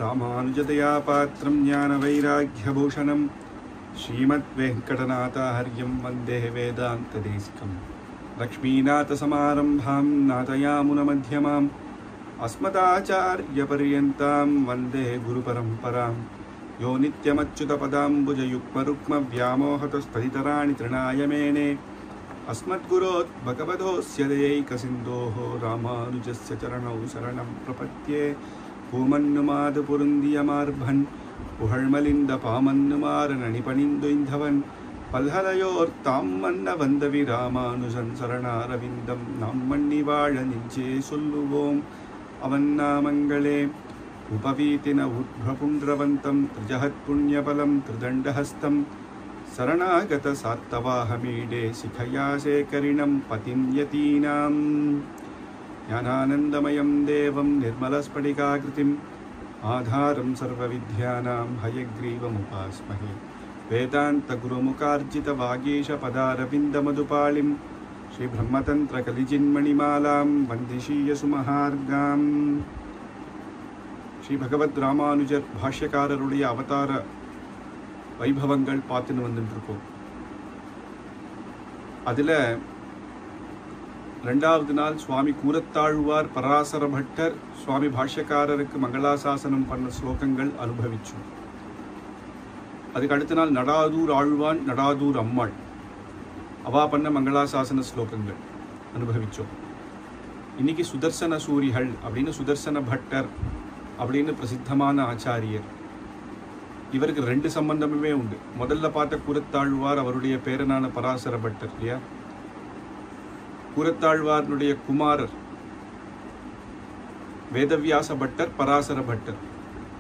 ராமானுஜதயா பாத்திரம் ஞான வைராக்கியபூஷணம் ஸ்ரீமத்வேங்கடநாதாஹர்யம் வந்தே வேதாந்ததேசிகம் லக்ஷ்மீநாதசமாரம்பாம் நாதயாமுனமध्यமாம் அஸ்மதாச்சார்யபர்யந்தாம் வந்தே குருபரம்பராம் யோ நித்யமच्युतपदाम्बुजयुग्मरुक्मव्यामोहतस्फलितराणि तृणाय मेने अस्मद्गुरोत् भगवतोऽस्य दयैकसिन्धोः रामानुजस्य चरणौ शरणं प्रपद्ये பூமன்னுமாது பொருந்தியமார்பன் புகழ்மலிந்த பாமன்னுமாறு நணிபணிந்துய்ந்தவன் பல்ஹலையோர் தாம் மன்ன வந்தவி ராமானுஜன் சரணாரவிந்தம் நாம் மன்னி வாழ நெஞ்சே சொல்லுவோம் அவன் நாமங்களே. உபவீதின உத்பபுண்ட்ரவந்தம் த்ரிஜஹத் புண்ணியபலம் த்ரிதண்டஹஸ்தம் சரணாகத சாத்தவாஹமீடே சிகயா சேகரிணம் பதிம் யதீனாம் ஞானானந்தமயம் தேவம் நிர்மலஸ்படிகாகிருதிம் ஆதாரம் சர்வவித்யானாம் ஹயக்ரீவமுபாஸ்மஹே. வேதாந்தகுருமுகார்ஜிதவாகீஷபதாரவிந்தமதுபாளிம் ஸ்ரீபிரம்மதந்திரகலிஜின்மணிமாலாம் வந்திஷீயசுமஹார்காம். ஸ்ரீ பகவத் ராமானுஜர் பாஷ்யக்காரருடைய அவதார வைபவங்கள் பார்த்துன்னு வந்துட்டுருக்கோம். அதில் ரெண்டாவது நாள் சுவாமி கூரத்தாழ்வார் பராசர பட்டர் சுவாமி பாஷ்யக்காரருக்கு மங்களாசாசனம் பண்ண ஸ்லோகங்கள் அனுபவிச்சோம். அதுக்கு அடுத்த நாள் நடாதூர் ஆழ்வான் நடாதூர் அம்மாள் அவா பண்ண மங்களாசாசன ஸ்லோகங்கள் அனுபவிச்சோம். இன்னைக்கு சுதர்சன சூரிகள் அப்படின்னு சுதர்சன பட்டர் அப்படின்னு பிரசித்தமான ஆச்சாரியர். இவருக்கு ரெண்டு சம்பந்தமுமே உண்டு. முதல்ல பார்த்த கூரத்தாழ்வார் அவருடைய பேரனான பராசர பட்டர் இல்லையா. கூரத்தாழ்வாருடைய குமாரர் வேதவியாச பட்டர் பராசர பட்டர்.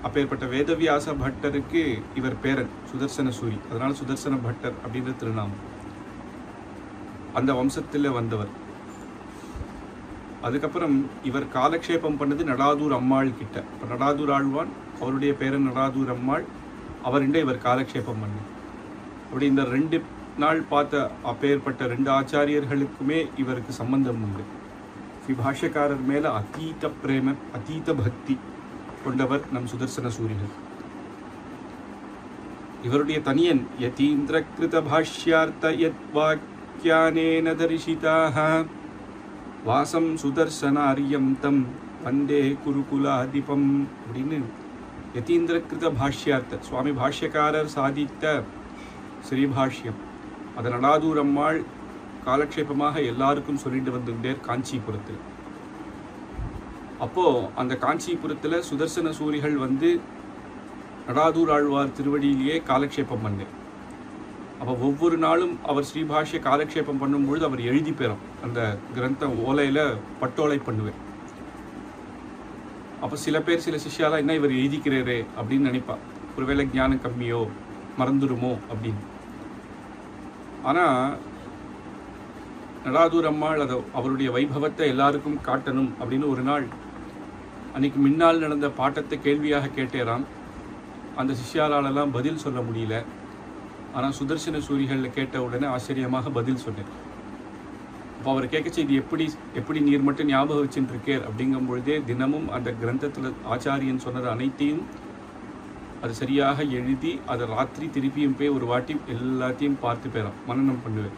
அப்பேற்பட்ட வேதவியாச பட்டருக்கு இவர் பேரன் சுதர்சன சூரி. அதனால சுதர்சன பட்டர் அப்படின்ற திருநாமம். அந்த வம்சத்தில் வந்தவர். அதுக்கப்புறம் இவர் காலக்ஷேபம் பண்ணது நடாதூர் அம்மாள் கிட்ட. இப்போ நடாதூர் ஆழ்வான் அவருடைய பேரன் நடாதூர் அம்மாள் அவருண்ட இவர் காலக்ஷேபம் பண்ண. அப்படி இந்த ரெண்டு நாள் பார்த்த அப்பேற்பட்ட ரெண்டு ஆச்சாரியர்களுக்குமே இவருக்கு சம்பந்தம் உண்டு. ஸ்ரீ பாஷ்யக்காரர் மேல அதீத பிரேம அதீத பக்தி கொண்டவர் நம் சுதர்சன சூரிகள். இவருடைய தனியன் யதீந்திர கிருத பாஷ்யார்த்த யத் வாக்யானேன தரிசிதாக வாசம் சுதர்சனாரியம் தம் வந்தே குருகுலாதிபம் அப்படின்னு யதீந்திர கிருத பாஷ்யார்த்த சுவாமி பாஷ்யக்காரர் சாதித்த ஸ்ரீபாஷ்யம் அதை நடாதூர் அம்மாள் காலக்ஷேபமாக எல்லாருக்கும் சொல்லிட்டு வந்துட்டேர் காஞ்சிபுரத்தில். அப்போ அந்த காஞ்சிபுரத்தில் சுதர்சன சூரிகள் வந்து நடாதூர் ஆழ்வார் திருவடியிலேயே காலக்ஷேபம் பண்ணேன். அப்போ ஒவ்வொரு நாளும் அவர் ஸ்ரீபாஷ்ய காலக்ஷேபம் பண்ணும்பொழுது அவர் எழுதி பெறும். அந்த கிரந்தம் ஓலையில் பட்டோலை பண்ணுவேன். அப்போ சில பேர் சில சிஷ்யாலாம் என்ன இவர் எழுதிக்கிறாரே அப்படின்னு நினைப்பா. ஒருவேளை ஞானம் கம்மியோ மறந்துடுமோ அப்படின்னு. ஆனால் நடாதூர் அம்மாள் அதை அவருடைய வைபவத்தை எல்லாருக்கும் காட்டணும் அப்படின்னு ஒரு நாள் அன்னைக்கு முன்னால் நடந்த பாட்டத்தை கேள்வியாக கேட்டேராம். அந்த சிஷ்யாலாலெல்லாம் பதில் சொல்ல முடியல. ஆனால் சுதர்சன சூரிகளில் கேட்ட உடனே ஆச்சரியமாக பதில் சொன்னேன். அப்போ அவர் கேட்க செய்தி எப்படி நீர் மட்டும் ஞாபகம் வச்சுட்டு இருக்கேர் அப்படிங்கும் பொழுதே தினமும் அந்த கிரந்தத்தில் ஆச்சாரியன் சொன்னது அனைத்தையும் அது சரியாக எழுதி அதை ராத்திரி திருப்பியும் போய் ஒரு வாட்டி எல்லாத்தையும் பார்த்து பேராம் மனனம் பண்ணுவேன்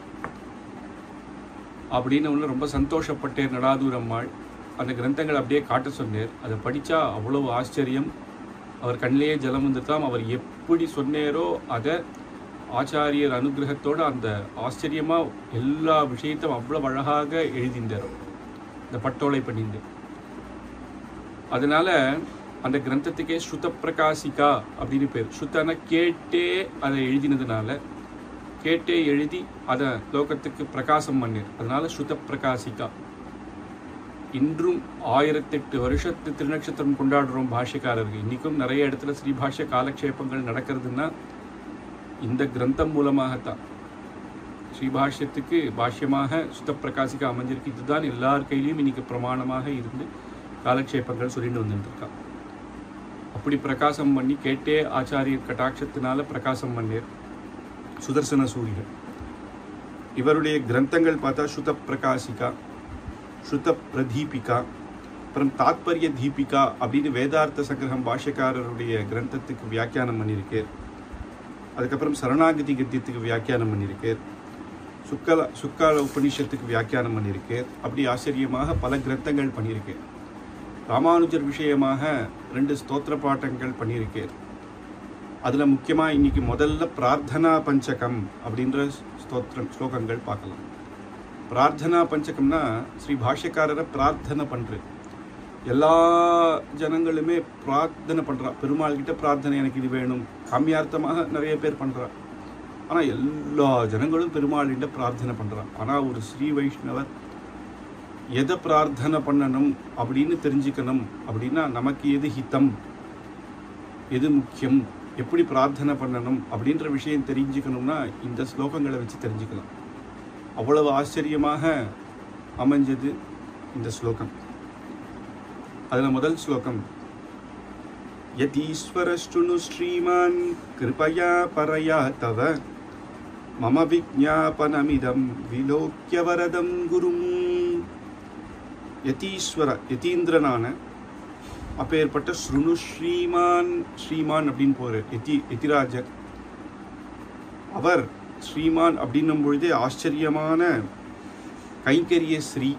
அப்படின்னு ஒன்று ரொம்ப சந்தோஷப்பட்டேர் நடாதூர் அம்மாள். அந்த கிரந்தங்கள் அப்படியே காட்ட சொன்னேர். அதை படித்தா அவ்வளவு ஆச்சரியம். அவர் கண்ணிலேயே ஜலம் வந்துட்டாம். அவர் எப்படி சொன்னேரோ அதை ஆச்சாரியர் அனுகிரகத்தோடு அந்த ஆச்சரியமாக எல்லா விஷயத்தையும் அவ்வளோ அழகாக எழுதிந்தார். இந்த பட்டோலை பண்ணிந்து. அதனால அந்த கிரந்தத்துக்கே ஸ்ருத பிரகாசிகா அப்படின்னு பேர். ஸ்ருத்தன கேட்டே அதை எழுதினதுனால கேட்டே எழுதி அதை லோகத்துக்கு பிரகாசம் பண்ணிரு. அதனால ஸ்ருத பிரகாசிகா. இன்றும் 1008 வருஷத்து திருநட்சத்திரம் கொண்டாடுறோம் பாஷ்யக்காரருக்கு. இன்றைக்கும் நிறைய இடத்துல ஸ்ரீபாஷ்ய காலக்ஷேபங்கள் நடக்கிறதுனா இந்த கிரந்தம் மூலமாகத்தான். ஸ்ரீபாஷ்யத்துக்கு பாஷ்யமாக ஸ்ருத பிரகாசிகா அமைஞ்சிருக்கு. இதுதான் எல்லார் கையிலையும் இன்னைக்கு பிரமாணமாக இருந்து காலக்ஷேபங்கள் சொல்லிட்டு வந்துட்டுருக்கா. அப்படி பிரகாசம் பண்ணி கேட்டே ஆச்சாரியர் கட்டாட்சத்தினால பிரகாசம் பண்ணேர் சுதர்சன சூரிகள். இவருடைய கிரந்தங்கள் பார்த்தா ஸ்ருத பிரகாசிகா, ஸ்ருத பிரதீபிகா, அப்புறம் தாத்பரிய தீபிகா அப்படின்னு வேதார்த்த சங்கிரகம் பாஷ்யக்காரருடைய கிரந்தத்துக்கு வியாக்கியானம் பண்ணியிருக்கார். அதுக்கப்புறம் சரணாகதி கத்தியத்துக்கு வியாக்கியானம் பண்ணியிருக்கார். சுக்கால உபநிஷத்துக்கு வியாக்கியானம் பண்ணியிருக்கார். அப்படி ஆச்சரியமாக பல கிரந்தங்கள் பண்ணியிருக்கார். ராமானுஜர் விஷயமாக 2 ஸ்தோத்திர பாட்டங்கள் பண்ணியிருக்கார். அதில் முக்கியமாக இன்னைக்கு முதல்ல பிரார்த்தனா பஞ்சகம் அப்படின்ற ஸ்லோகங்கள் பார்க்கலாம். பிரார்த்தனா பஞ்சகம்னா ஸ்ரீ பாஷ்யக்காரரை பிரார்த்தனை பண்ணுறது. எல்லா ஜனங்களுமே பிரார்த்தனை பண்ணுறா. பெருமாள் கிட்ட பிரார்த்தனை, எனக்கு இது வேணும். காமியார்த்தமாக நிறைய பேர் பண்ணுறா. ஆனால் எல்லா ஜனங்களும் பெருமாள்கிட்ட பிரார்த்தனை பண்ணுறா. ஆனால் ஒரு ஸ்ரீ வைஷ்ணவர் எதை பிரார்த்தனை பண்ணணும் அப்படின்னு தெரிஞ்சுக்கணும். அப்படின்னா நமக்கு எது ஹிதம், எது முக்கியம், எப்படி பிரார்த்தனை பண்ணணும் அப்படின்ற விஷயம் தெரிஞ்சுக்கணும்னா இந்த ஸ்லோகங்களை வச்சு தெரிஞ்சுக்கலாம். அவ்வளவு ஆச்சரியமாக அமைஞ்சது இந்த ஸ்லோகம். அதில் முதல் ஸ்லோகம், யதீஸ்வரஷ்டுனு ஸ்ரீமான் கிருபயா பரயா தவ மம விஜ்ஞாபனமிதம் விலோக்கிய வரதம் குரும். யதீஸ்வர, யதீந்திரனான அப்பேற்பட்ட ஸ்ருணு ஸ்ரீமான், ஸ்ரீமான் அப்படின்னு போகிறார். யதிராஜர் அவர் ஸ்ரீமான் அப்படின்னும் பொழுதே ஆச்சரியமான கைங்கரிய ஸ்ரீ,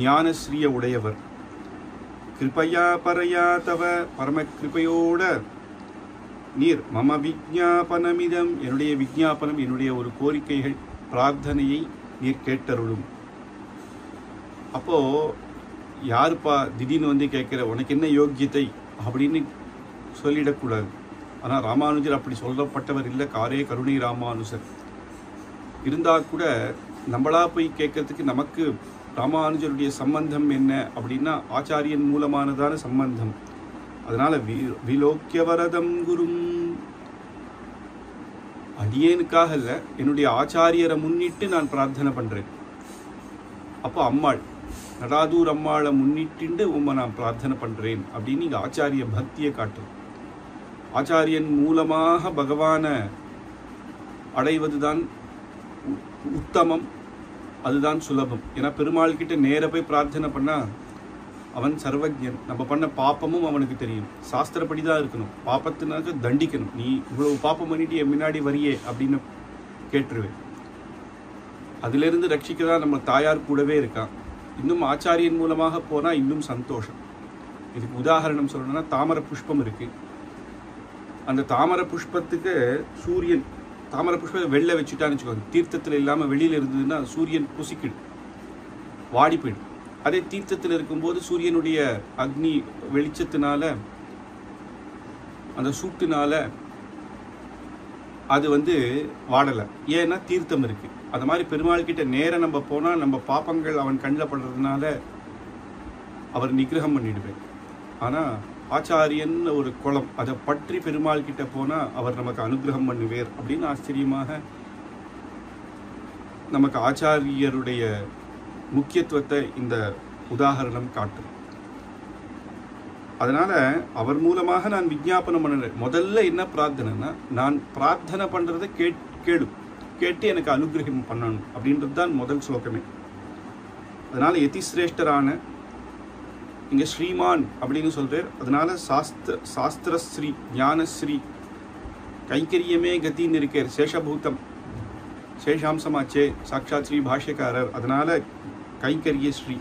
ஞானஸ்ரீய உடையவர். கிருபையா பரையா தவ, பரம கிருபையோட நீர் மம விஜ்ஞாபனமிதம், என்னுடைய விஜ்ஞாபனம், என்னுடைய ஒரு கோரிக்கைகள், பிரார்த்தனையை நீர் கேட்டருளும். அப்போ யாருப்பா திடீர்னு வந்து கேட்குற, உனக்கு என்ன யோக்கியத்தை அப்படின்னு சொல்லிடக்கூடாது. ஆனால் ராமானுஜர் அப்படி சொல்லப்பட்டவர் இல்லை. காரே கருணை ராமானுஜர் இருந்தால் கூட நம்மளா போய் கேட்கறதுக்கு நமக்கு ராமானுஜருடைய சம்பந்தம் என்ன அப்படின்னா ஆச்சாரியன் மூலமானதான சம்பந்தம். அதனால விலோக்கிய வரதம் குரும், அடியேனுக்காக இல்லை, என்னுடைய ஆச்சாரியரை முன்னிட்டு நான் பிரார்த்தனை பண்ணுறேன். அப்போ அம்மாள், நடாதூர் அம்மாளை முன்னிட்டு உம்மை நான் பிரார்த்தனை பண்ணுறேன் அப்படின்னு இங்கே ஆச்சாரிய பக்தியை காட்டுறோம். ஆச்சாரியன் மூலமாக பகவானை அடைவதுதான் உத்தமம், அதுதான் சுலபம். ஏன்னா பெருமாள் கிட்ட நேர போய் பிரார்த்தனை பண்ணால் அவன் சர்வஜன். நம்ம பண்ண பாப்பமும் அவனுக்கு தெரியும். சாஸ்திரப்படி தான் இருக்கணும். பாப்பத்தினாக்க தண்டிக்கணும். நீ இவ்வளவு பாப்பம் பண்ணிட்டு என் முன்னாடி வரியே அப்படின்னு கேட்டுருவேன். அதிலிருந்து ரட்சிக்க தான் நம்ம தாயார் கூடவே இருக்கான். இன்னும் ஆச்சாரியன் மூலமாக போனால் இன்னும் சந்தோஷம். இதுக்கு உதாரணம் சொல்லணும்னா தாமரை புஷ்பம் இருக்கு. அந்த தாமரை புஷ்பத்துக்கு சூரியன், தாமரை புஷ்பத்தை வெளில வச்சுட்டான்னு வச்சுக்கோங்க, தீர்த்தத்தில் இல்லாமல் வெளியில் இருந்ததுன்னா சூரியன் புசிக்கிடும், வாடி போயிடும். அதே தீர்த்தத்தில் இருக்கும்போது சூரியனுடைய அக்னி வெளிச்சத்தினால, அந்த சூட்டுனால அது வாடலை. ஏன்னா தீர்த்தம் இருக்கு. அந்த மாதிரி பெருமாள் கிட்ட நேரம் நம்ம போனால் நம்ம பாப்பங்கள் அவன் கண்ணில் படுறதுனால அவர் நிகிரகம் பண்ணிடுவேன். ஆனால் ஆச்சாரியன் ஒரு குளம், அதை பற்றி பெருமாள் கிட்ட போனால் அவர் நமக்கு அனுகிரகம் பண்ணுவேர் அப்படின்னு ஆச்சரியமாக நமக்கு ஆச்சாரியருடைய முக்கியத்துவத்தை இந்த உதாரணம் காட்டும். அதனால அவர் மூலமாக நான் விஜ்ஞாபனம் பண்ணுறேன். முதல்ல என்ன பிரார்த்தனைன்னா, நான் பிரார்த்தனை பண்ணுறதை கேட்டு எனக்கு அனுகிரகம் பண்ணணும் அப்படின்றது தான் முதல் ஸ்லோகமே. அதனால யதிஸ்ரேஷ்டரான இங்கே ஸ்ரீமான் அப்படின்னு சொல்கிறார். அதனால சாஸ்திரஸ்ரீ, ஞானஸ்ரீ, கைங்கரியமே கத்தின்னு இருக்கார். சேஷபூதம், சேஷாம்சமாச்சே சாட்சாத் ஸ்ரீ பாஷ்யக்காரர். அதனால கைங்கரிய ஸ்ரீ.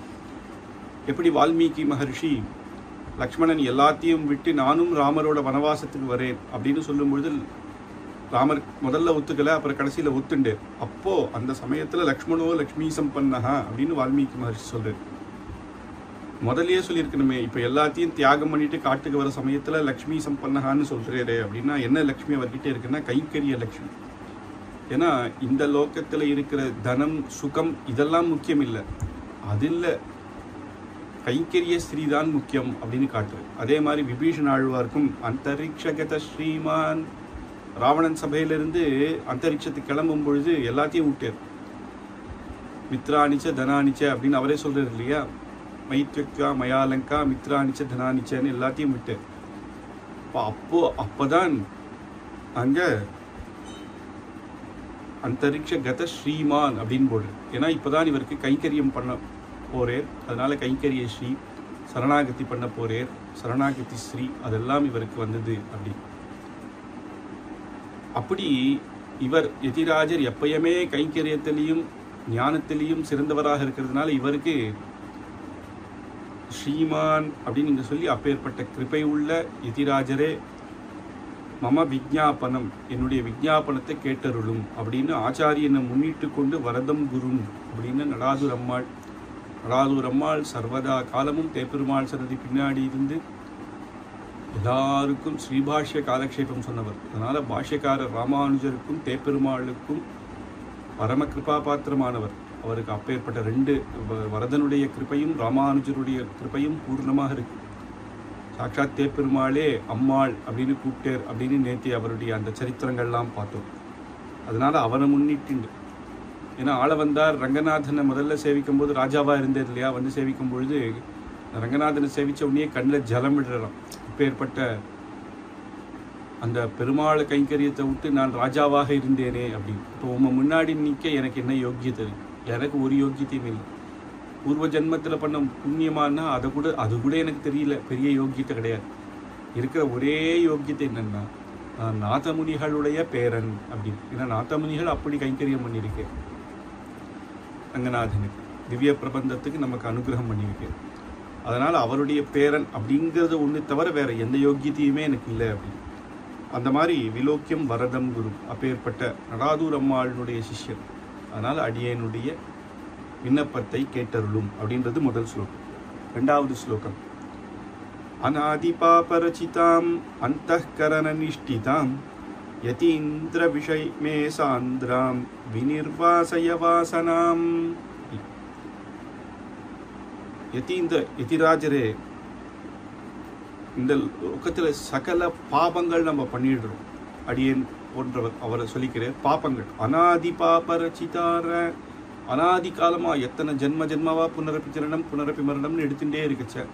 எப்படி வால்மீகி மகர்ஷி லக்ஷ்மணன் எல்லாத்தையும் விட்டு நானும் ராமரோட வனவாசத்துக்கு வரேன் அப்படின்னு சொல்லும்பொழுது ராமர் முதல்ல ஒத்துக்கலை, அப்புறம் கடைசியில் ஒத்துண்டு. அப்போது அந்த சமயத்தில் லக்ஷ்மணோ லக்ஷ்மி சம்பன்னஹா அப்படின்னு வால்மீகி மகர்ஷி சொல்கிறார். முதல்லயே சொல்லியிருக்கணுமே, இப்போ எல்லாத்தையும் தியாகம் பண்ணிட்டு காட்டுக்கு வர சமயத்தில் லக்ஷ்மி சம்பன்னஹான்னு சொல்கிறாரு. அப்படின்னா என்ன லக்ஷ்மி அவர்கிட்ட இருக்குன்னா கைங்கரிய லக்ஷ்மி. ஏன்னா இந்த லோகத்தில் இருக்கிற தனம் சுகம் இதெல்லாம் முக்கியம் இல்லை, அது இல்லை, கைங்கரிய ஸ்ரீ தான் முக்கியம் அப்படின்னு காட்டுறது. அதே மாதிரி விபீஷண ஆழ்வார்க்கும் அந்தரிக்ஷகத ஸ்ரீமான், ராவணன் சபையிலிருந்து அந்தரிக்ஷத்துக்கு கிளம்பும் பொழுது எல்லாத்தையும் விட்டார். மித்ராணிச்ச தனானிச்ச அப்படின்னு அவரே சொல்றாரு இல்லையா, மைத்வக்யா மயாலங்கா மித்ராணிச்ச தனானிச்சன்னு எல்லாத்தையும் விட்டார். அப்போதான் அங்க அந்தரிக்ஷ கத ஸ்ரீமான் அப்படின்னு போடுறது. ஏன்னா இப்போதான் இவருக்கு கைங்கரியம் பண்ண போறேன். அதனால கைங்கரிய ஸ்ரீ சரணாகதி பண்ண போறேர், சரணாகதி ஸ்ரீ அதெல்லாம் இவருக்கு வந்தது. அப்படி இவர் யதிராஜர் எப்பயுமே கைங்கரியத்திலையும் ஞானத்திலையும் சிறந்தவராக இருக்கிறதுனால இவருக்கு ஸ்ரீமான் அப்படின்னு நீங்க சொல்லி அப்பேற்பட்ட கிருபை உள்ள யதிராஜரே மம விஜ்ஞாபனம், என்னுடைய விஜ்ஞாபனத்தை கேட்டருளும் அப்படின்னு ஆச்சாரியனை முன்னிட்டு கொண்டு வரதம் குரும் அப்படின்னு நடாதூர் அம்மாள் சர்வதா காலமும் தேப்பெருமாள் சன்னதி பின்னாடி இருந்து எல்லாருக்கும் ஸ்ரீபாஷ்ய காலக்ஷேபம் சொன்னவர். அதனால பாஷ்யக்காரர் ராமானுஜருக்கும் தேப்பெருமாளுக்கும் பரம கிருபா பாத்திரமானவர். அவருக்கு அப்பேற்பட்ட 2 வரதனுடைய கிருபையும் ராமானுஜருடைய கிருபையும் பூர்ணமாக இருக்கு. சாட்சாத் தேப்பெருமாளே அம்மாள் அப்படின்னு கூப்பிட்டேர் அப்படின்னு நேற்று அவருடைய அந்த சரித்திரங்கள்லாம் பார்த்தோம். அதனால அவனை முன்னிட்டு, ஏன்னா ஆள வந்தார் ரங்கநாதனை முதல்ல சேவிக்கும் போது ராஜாவா இருந்தது இல்லையா, வந்து சேவிக்கும் பொழுது ரங்கநாதனை சேவிச்ச உடனே கண்ணில் ஜலம் விடுறான். இப்பேற்பட்ட அந்த பெருமாள் கைங்கரியத்தை விட்டு நான் ராஜாவாக இருந்தேனே அப்படின்னு. இப்போ உங்க முன்னாடி நிற்க எனக்கு என்ன யோக்கியத்தை இருக்கு? எனக்கு ஒரு யோக்கியத்தையும் இல்லை. பூர்வ ஜென்மத்தில் பண்ண புண்ணியமானா அது கூட எனக்கு தெரியல, பெரிய யோக்கியத்தை கிடையாது. இருக்கிற ஒரே யோக்கியத்தை என்னன்னா நாதமுனிகளுடைய பேரன் அப்படின்னு. ஏன்னா நாதமுனிகள் அப்படி கைங்கரியம் பண்ணியிருக்கேன் ரங்கநாதனுக்கு, திவ்ய பிரபந்தத்துக்கு நமக்கு அனுகிரகம் பண்ணியிருக்கேன். அதனால் அவருடைய பேரன் அப்படிங்கிறது ஒன்று தவிர வேற எந்த யோக்கியத்தையுமே எனக்கு இல்லை அப்படின்னு. அந்த மாதிரி விலோக்கியம் வரதம் குரு அப்பேற்பட்ட நடாதூர் அம்மாளுடைய சிஷ்யர். அதனால் அடியனுடைய விண்ணப்பத்தை கேட்டருளும் அப்படின்றது முதல் ஸ்லோகம். 2வது ஸ்லோகம் அநாதிபாபரசிதாம் அந்தఃகரண நிஷ்டிதாம் யதீந்திர விஷய மே சாந்திராம் விநிர்வாசய வாசனாம். யதிராஜரே, இந்த லோகத்தில் சகல பாபங்கள் நம்ம பண்ணிடுறோம். அடியேன் போன்றவர் அவரை சொல்லிக்கிறேன். பாபங்கள் அநாதி பாபரசிதார, அநாதி காலமா எத்தனை ஜென்மவா புனரப்பி ஜனனம் புனரப்பி மரணம்னு எடுத்துட்டே இருக்குச்ச.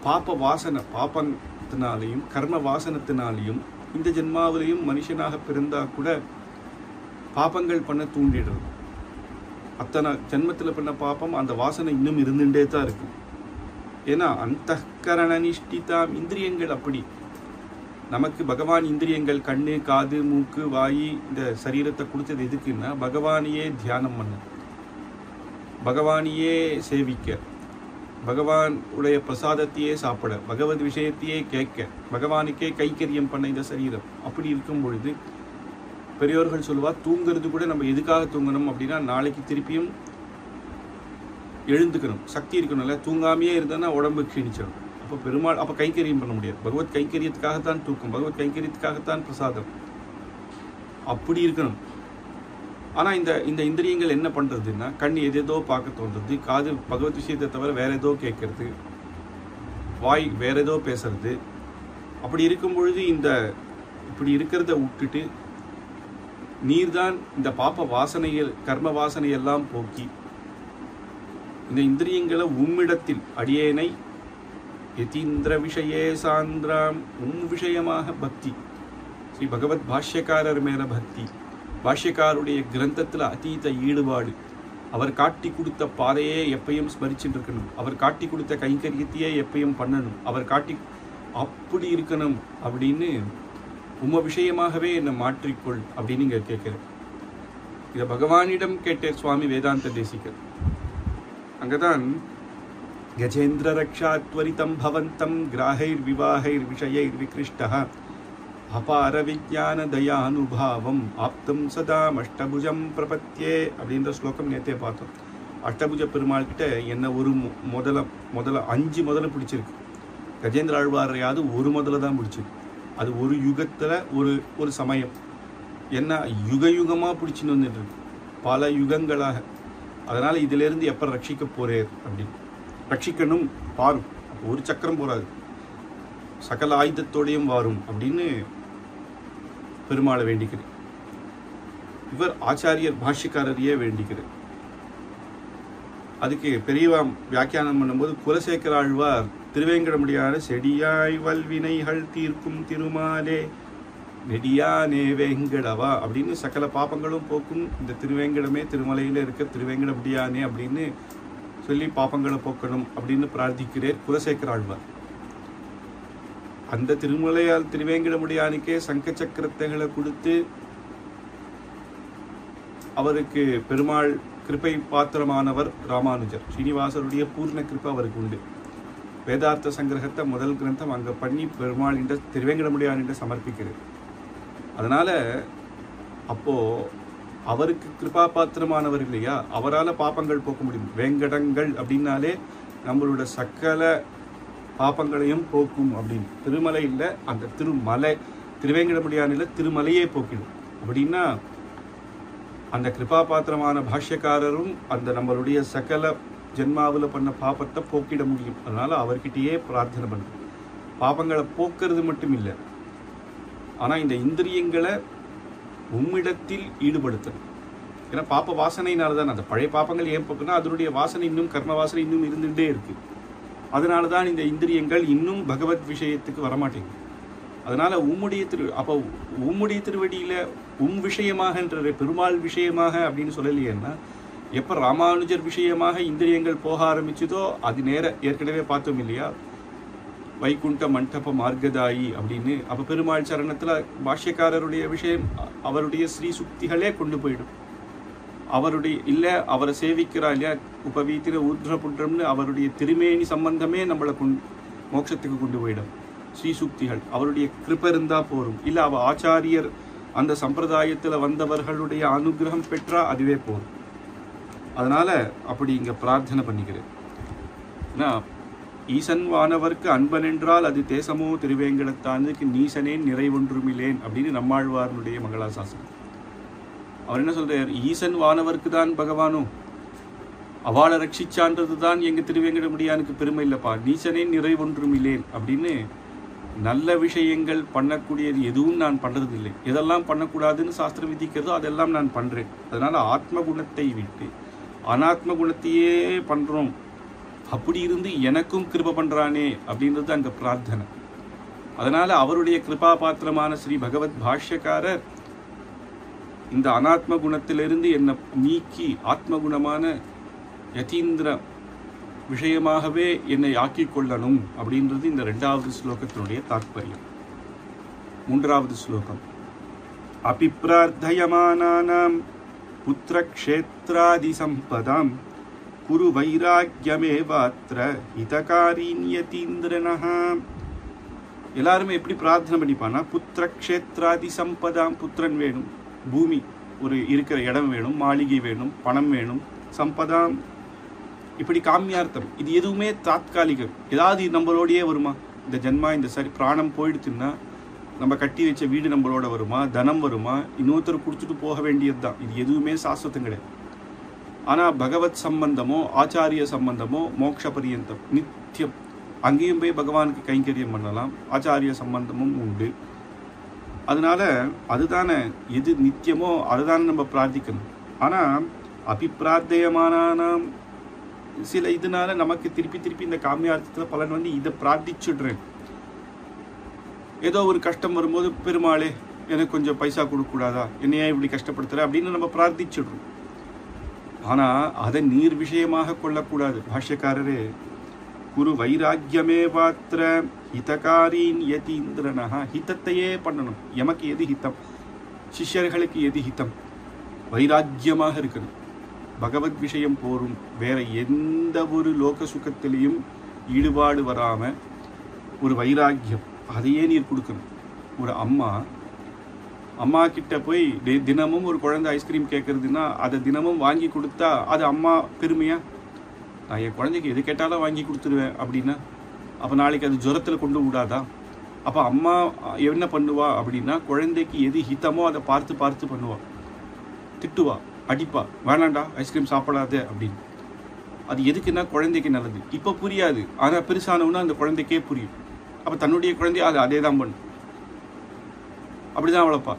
பாப வாசனை, பாபத்தினாலையும் கர்ம வாசனத்தினாலையும் இந்த ஜென்மாவிலையும் மனுஷனாக பிறந்தா கூட பாபங்கள் பண்ண தூண்டிடுறது. அத்தனை ஜென்மத்தில் பண்ண பாப்பம் அந்த வாசனை இன்னும் இருந்துட்டே தான் இருக்கு. ஏன்னா அந்தఃகரண நிஷ்டிதாம், இந்திரியங்கள் அப்படி. நமக்கு பகவான் இந்திரியங்கள் கண்ணு காது மூக்கு வாயி இந்த சரீரத்தை கொடுத்தது எதுக்குன்னா பகவானையே தியானம் பண்ண, பகவானையே சேவிக்க, பகவான் உடைய பிரசாதத்தையே சாப்பிட, பகவத் விஷயத்தையே கேட்க, பகவானுக்கே கைக்கரியம் பண்ண இந்த சரீரம். அப்படி இருக்கும் பொழுது பெரியோர்கள் சொல்லுவா, தூங்குறது கூட நம்ம எதுக்காக தூங்கணும் அப்படின்னா நாளைக்கு திருப்பியும் எழுந்துக்கணும், சக்தி இருக்கணும்ல. தூங்காமையே இருந்தோன்னா உடம்பு க்ஷீணிச்சிடும். அப்போ பெருமாள் அப்போ கைக்கரியம் பண்ண முடியாது. பகவத் கைக்கரியத்துக்காகத்தான் தூக்கம், பகவத் கைக்கரியத்துக்காகத்தான் பிரசாதம், அப்படி இருக்கணும். ஆனால் இந்த இந்திரியங்கள் என்ன பண்ணுறதுன்னா கண் எதேதோ பார்க்க தோன்றது, காது பகவத் விஷயத்தை தவிர வேற ஏதோ கேட்கறது, வாய் வேற ஏதோ பேசுறது. அப்படி இருக்கும் பொழுது இப்படி இருக்கிறத விட்டுட்டு நீர்தான் இந்த பாப்ப வாசனைகள் கர்ம வாசனையெல்லாம் போக்கி இந்த இந்திரியங்களை உம்மிடத்தில் அடியேனை யதீந்திர விஷயே சாந்திராம், விஷயமாக பக்தி, ஸ்ரீ பகவத் பாஷ்யக்காரர் மேல பக்தி, பாஷ்யக்காருடைய கிரந்தத்தில் அதீத ஈடுபாடு, அவர் காட்டி கொடுத்த பாதையே எப்பயும் ஸ்மரிச்சுட்டு இருக்கணும், அவர் காட்டி கொடுத்த கைங்கரியத்தையே எப்பயும் பண்ணணும், அவர் காட்டி அப்படி இருக்கணும் அப்படின்னு உம விஷயமாகவே என்னை மாற்றிக்கொள் அப்படின்னு இங்கே கேட்குறேன். இதை பகவானிடம் கேட்ட சுவாமி வேதாந்த தேசிகர். அங்கதான் கஜேந்திர ரக்ஷாத்வரிதம் பவந்தம் கிராஹைர் விவாஹைர் விஷயைர் விக்ருஷ்டः அபார விஜான தயானுபாவம் ஆப்தம் சதாம் அஷ்டபுஜம் பிரபத்தியே அப்படின்ற ஸ்லோகம் நேற்றே பார்த்தோம். அஷ்டபுஜ பெருமாள் கிட்ட என்ன ஒரு முதல்ல 5 முதல்ல பிடிச்சிருக்கு. கஜேந்திர ஆழ்வாரையாவது ஒரு முதல்ல தான் பிடிச்சிருக்கு. அது ஒரு யுகத்தில் ஒரு சமயம் என்ன யுகமாக பிடிச்சின்னு வந்துட்டு இருக்கு, பல யுகங்களாக. அதனால இதிலிருந்து எப்போ ரட்சிக்க போறேர் அப்படின்னு ரட்சிக்கணும் பாரும். ஒரு சக்கரம் போறாது, சகல ஆயுதத்தோடையும் வாரும் அப்படின்னு பெருமாளை வேண்டிக்கிறேன். இவர் ஆச்சாரியர் பாஷ்யக்காரரையே வேண்டிக்கிறேன். அதுக்கு பெரியவா வியாக்கியானம் பண்ணும்போது குலசேகர ஆழ்வார் திருவேங்கடமுடியார செடியாய் வல்வினைகள் தீர்க்கும் திருமாலே நெடியானே வேங்கடவா அப்படின்னு சகல பாப்பங்களும் போக்கும் இந்த திருவேங்கடமே, திருமலையில இருக்க திருவேங்கடமுடியானே அப்படின்னு சொல்லி பாப்பங்களை போக்கணும் அப்படின்னு பிரார்த்திக்கிறேன் குலசேகர ஆழ்வார். அந்த திருமலையால் திருவேங்கடமுடியானுக்கே சங்க சக்கரத்தைகளை கொடுத்து அவருக்கு பெருமாள் கிருப்பை பாத்திரமானவர் ராமானுஜர். ஸ்ரீனிவாசருடைய பூர்ண கிருப்பை அவருக்கு உண்டு. வேதார்த்த சங்கிரகத்தை முதல் கிரந்தம் அங்கே பண்ணி பெருமாள் திருவேங்கடமுடியான் சமர்ப்பிக்கிறது. அதனால அப்போ அவருக்கு கிருபா பாத்திரமானவர் இல்லையா, அவரால் பாப்பங்கள் போக்க முடியும். வேங்கடங்கள் அப்படின்னாலே நம்மளோட சக்கல பாப்பங்களையும் போக்கும் அப்படின்னு. திருமலை இல்லை, அந்த திருமலை திருவேங்கடமுடியானில் திருமலையே போக்கிடும். அப்படின்னா அந்த கிருபா பாத்திரமான பாஷ்யக்காரரும் அந்த நம்மளுடைய சகல ஜென்மாவில் பண்ண பாப்பத்தை போக்கிட முடியும். அதனால அவர்கிட்டயே பிரார்த்தனை பண்ணுறோம். பாப்பங்களை போக்குறது மட்டும் இல்லை, ஆனால் இந்த இந்திரியங்களை உம்மிடத்தில் ஈடுபடுத்தணும். ஏன்னா பாப்ப வாசனையினால தான் அந்த பழைய பாப்பங்கள் ஏன் போக்குன்னா அதனுடைய வாசனை இன்னும் கர்ம வாசனை இன்னும் இருந்துகிட்டே இருக்கு. அதனால தான் இந்த இந்திரியங்கள் இன்னும் பகவத் விஷயத்துக்கு வரமாட்டேங்குது. அதனால உம்முடைய திருவடியில விஷயமாக பெருமாள் விஷயமாக அப்படின்னு சொல்லலையேன்னா எப்ப ராமானுஜர் விஷயமாக இந்திரியங்கள் போக ஆரம்பிச்சதோ அது நேர ஏற்கனவே பார்த்தோம் இல்லையா, வைகுண்ட மண்டப மார்க்கதாயி அப்படின்னு. அப்ப பெருமாள் சரணத்துல பாஷ்யக்காரருடைய விஷயம் அவருடைய ஸ்ரீ சுக்திகளே கொண்டு போயிடும். அவருடைய இல்ல அவரை சேவிக்கிறா இல்லையா, உபவீத்திர ஊர்திரபுன்றம்னு அவருடைய திருமேனி சம்பந்தமே நம்மளை மோட்சத்துக்கு கொண்டு போயிடும். ஸ்ரீ சுக்திகள் அவருடைய கிருபை இருந்தா போரும். இல்ல அவ ஆச்சாரியர் அந்த சம்பிரதாயத்துல வந்தவர்களுடைய அனுகிரகம் பெற்றா அதுவே போரும். அதனால அப்படி இங்க பிரார்த்தனை பண்ணிக்கிறேன். ஈசன் வானவர்க்கு அன்பன் என்றால் அது தேசமோ திருவேங்கடத்தானுக்கு நீசனேன் நிறைவொன்றுமில்லேன் அப்படின்னு நம்மாழ்வாரனுடைய மங்களாசாசனம். அவர் என்ன சொல்றார், ஈசன் வானவர்க்கு தான் பகவானோ, அவளை ரட்சிச்சான்றது தான் எங்க திருவேங்கடமுடியானுக்கு பெருமை இல்லப்பா, நீசனேன் நிறைவொன்றுமில்லேன் அப்படின்னு. நல்ல விஷயங்கள் பண்ணக்கூடியது எதுவும் நான் பண்றது இல்லை. எதெல்லாம் பண்ணக்கூடாதுன்னு சாஸ்திரம் விதிக்கிறதோ அதெல்லாம் நான் பண்றேன். அதனால ஆத்ம குணத்தை விட்டு அனாத்ம குணத்தையே பண்றோம். அப்படி இருந்து எனக்கும் கிருபை பண்றானே அப்படின்றது அங்க பிரார்த்தனை. அதனால அவருடைய கிருபா பாத்திரமான ஸ்ரீ பகவத் பாஷ்யக்காரர் இந்த அனாத்ம குணத்திலிருந்து என்னை நீக்கி ஆத்ம குணமான யதீந்திர விஷயமாகவே என்னை ஆக்கிக் கொள்ளணும் அப்படின்றது இந்த 2வது ஸ்லோகத்தினுடைய தாற்பயம். 3வது ஸ்லோகம். அபிப்ரார்த்தயமானானாம் புத்திரக்ஷேத்ராதி சம்பதாம் குரு வைராக்யமேவாத்ர ஹிதகாரீன் யதீந்திரனஹ. எல்லாருமே எப்படி பிரார்த்தனை பண்ணிப்பான்னா, புத்திரக்ஷேத்ராதி சம்பதாம், புத்திரன் வேணும், பூமி ஒரு இருக்கிற இடம் வேணும், மாளிகை வேணும், பணம் வேணும், சம்பதாம் இப்படி காமியார்த்தம். இது எதுவுமே தாத்காலிகம். ஏதாவது நம்மளோடையே வருமா? இந்த ஜென்மா இந்த சரி பிராணம் போயிடுச்சுன்னா நம்ம கட்டி வச்ச வீடு நம்மளோட வருமா, தனம் வருமா, இன்னொருத்தர் கொடுத்துட்டு போக வேண்டியது தான். இது எதுவுமே சாஸ்வதம் கிடையாது. ஆனால் பகவத் சம்பந்தமோ ஆச்சாரிய சம்பந்தமோ மோட்ச பரியந்தம் நித்தியம். அங்கேயும் போய் பகவானுக்கு கைங்கரியம் பண்ணலாம், ஆச்சாரிய சம்பந்தமும் உண்டு. அதனால அதுதானே எது நித்தியமோ அதுதானே நம்ம பிரார்த்திக்கணும். ஆனால் அபிப்பிரார்த்தயமான சில இதனால நமக்கு திருப்பி இந்த காமியார்த்தத்தில் பலன் வந்து இதை பிரார்த்திச்சுடுறேன். ஏதோ ஒரு கஷ்டம் வரும்போது பெருமாளே எனக்கு கொஞ்சம் பைசா கொடுக்கூடாதா, என்னையா இப்படி கஷ்டப்படுத்துற அப்படின்னு நம்ம பிரார்த்திச்சுடுறோம். ஆனால் அதை நீர் விஷயமாக கொள்ளக்கூடாது. பாஷ்யக்காரரே குரு வைராக்கியமே பாத்திர ஹிதகாரீன் யதீந்திரனஹ, ஹிதத்தையே பண்ணணும். எமக்கு எது ஹிதம், சிஷ்யர்களுக்கு எது ஹிதம், வைராக்கியமாக இருக்கணும். பகவத் விஷயம் போரும். வேற எந்த ஒரு லோக சுகத்திலையும் ஈடுபாடு வராம ஒரு வைராக்கியம் அதையே நீர் கொடுக்கணும். ஒரு அம்மா கிட்ட போய் தினமும் ஒரு குழந்தை ஐஸ்கிரீம் கேட்கறதுன்னா அதை தினமும் வாங்கி கொடுத்தா அது அம்மா பெருமையா? நான் என் குழந்தைக்கு எது கேட்டாலும் வாங்கி கொடுத்துருவேன் அப்படின்னா அப்போ நாளைக்கு அது ஜுரத்தில் கொண்டு விடாதா? அப்போ அம்மா என்ன பண்ணுவா அப்படின்னா, குழந்தைக்கு எது ஹிதமோ அதை பார்த்து பண்ணுவா. திட்டுவா, அடிப்பா, வேணாண்டா ஐஸ்கிரீம் சாப்பிடாத அப்படின்னு. அது எதுக்குன்னா குழந்தைக்கு நல்லது. இப்போ புரியாது, ஆனால் பெருசானவுன்னா அந்த குழந்தைக்கே புரியும். அப்போ தன்னுடைய குழந்தைய அது அதே தான் பண்ணும், அப்படிதான் வளர்ப்பா.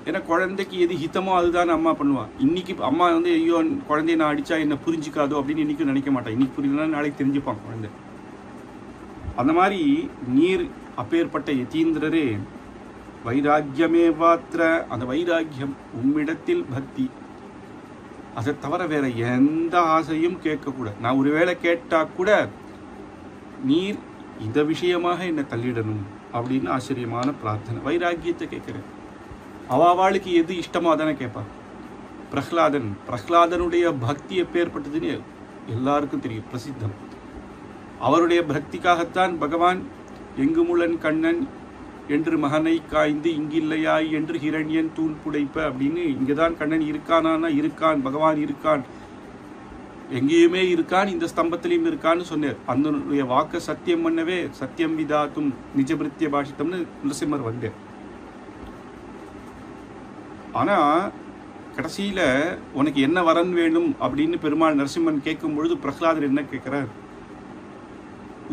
ஏன்னா குழந்தைக்கு எது ஹிதமோ அதுதான் அம்மா பண்ணுவா. இன்னைக்கு அம்மா வந்து ஐயோ குழந்தைய நான் அடிச்சா என்ன புரிஞ்சிக்காதோ அப்படின்னு இன்னைக்கும் நினைக்க மாட்டான். இன்னைக்கு புரியலன்னா நாளைக்கு தெரிஞ்சுப்பான் குழந்தை. அந்த மாதிரி நீர் அப்பேற்பட்ட யதீந்திரரே வைராக்கியமே பாத்திர, அந்த வைராக்கியம் உம்மிடத்தில் பக்தி அதை தவிர வேற எந்த ஆசையும் கேட்கக்கூடாது. நான் ஒருவேளை கேட்டா கூட நீர் இந்த விஷயமாக என்னை தள்ளிடணும் அப்படின்னு ஆச்சரியமான பிரார்த்தனை. வைராக்கியத்தை கேட்கிறேன். அவாவாளுக்கு எது இஷ்டமோ அதானே கேட்பான். பிரஹ்லாதனுடைய பக்தி எப்பேற்பட்டதுன்னு எல்லாருக்கும் தெரியும், பிரசித்தம். அவருடைய பக்திக்காகத்தான் பகவான் எங்குமுளன் கண்ணன் என்று மகனை காய்ந்து இங்கில்லையாய் என்று ஹிரண்யன் தூண் புடைப்ப அப்படின்னு இங்கதான் கண்ணன் இருக்கானா, இருக்கான், பகவான் இருக்கான், எங்கேயுமே இருக்கான், இந்த ஸ்தம்பத்திலையும் இருக்கான்னு சொன்னார். அந்த வாக்க சத்தியம் பண்ணவே சத்தியம் விதாத்தும் நிஜபிருத்திய பாஷித்தம்னு நரசிம்மர் வந்தார். ஆனா கடைசியில உனக்கு என்ன வரன் வேணும் அப்படின்னு பெருமாள் நரசிம்மன் கேட்கும் பொழுது பிரஹ்லாதர் என்ன கேட்கிறார்,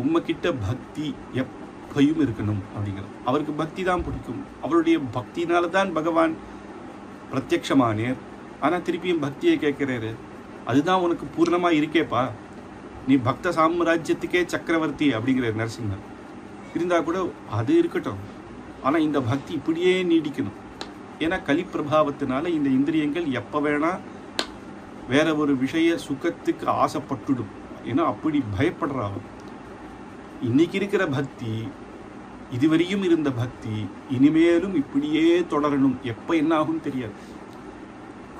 உம்மகிட்ட பக்தி எப்பயும் இருக்கணும் அப்படிங்கிறார். அவருக்கு பக்தி தான் பிடிக்கும். அவருடைய பக்தினால்தான் பகவான் பிரத்யக்ஷமானேர். ஆனா திருப்பியும் பக்தியை கேட்கிறாரு. அதுதான் உனக்கு பூர்ணமா இருக்கேப்பா, நீ பக்த சாம்ராஜ்யத்துக்கே சக்கரவர்த்தி அப்படிங்கிறார் நரசிம்மர். இருந்தா கூட அது இருக்கட்டும், ஆனா இந்த பக்தி இப்படியே நீடிக்கணும். ஏன்னா கலி பிரபாவத்தினால இந்த இந்திரியங்கள் எப்ப வேணா வேற ஒரு விஷய சுகத்துக்கு ஆசைப்பட்டுடும். ஏன்னா அப்படி பயப்படுறா. இன்னைக்கு இருக்கிற பக்தி, இதுவரையும் இருந்த பக்தி இனிமேலும் இப்படியே தொடரணும். எப்ப என்ன ஆகும் தெரியாது.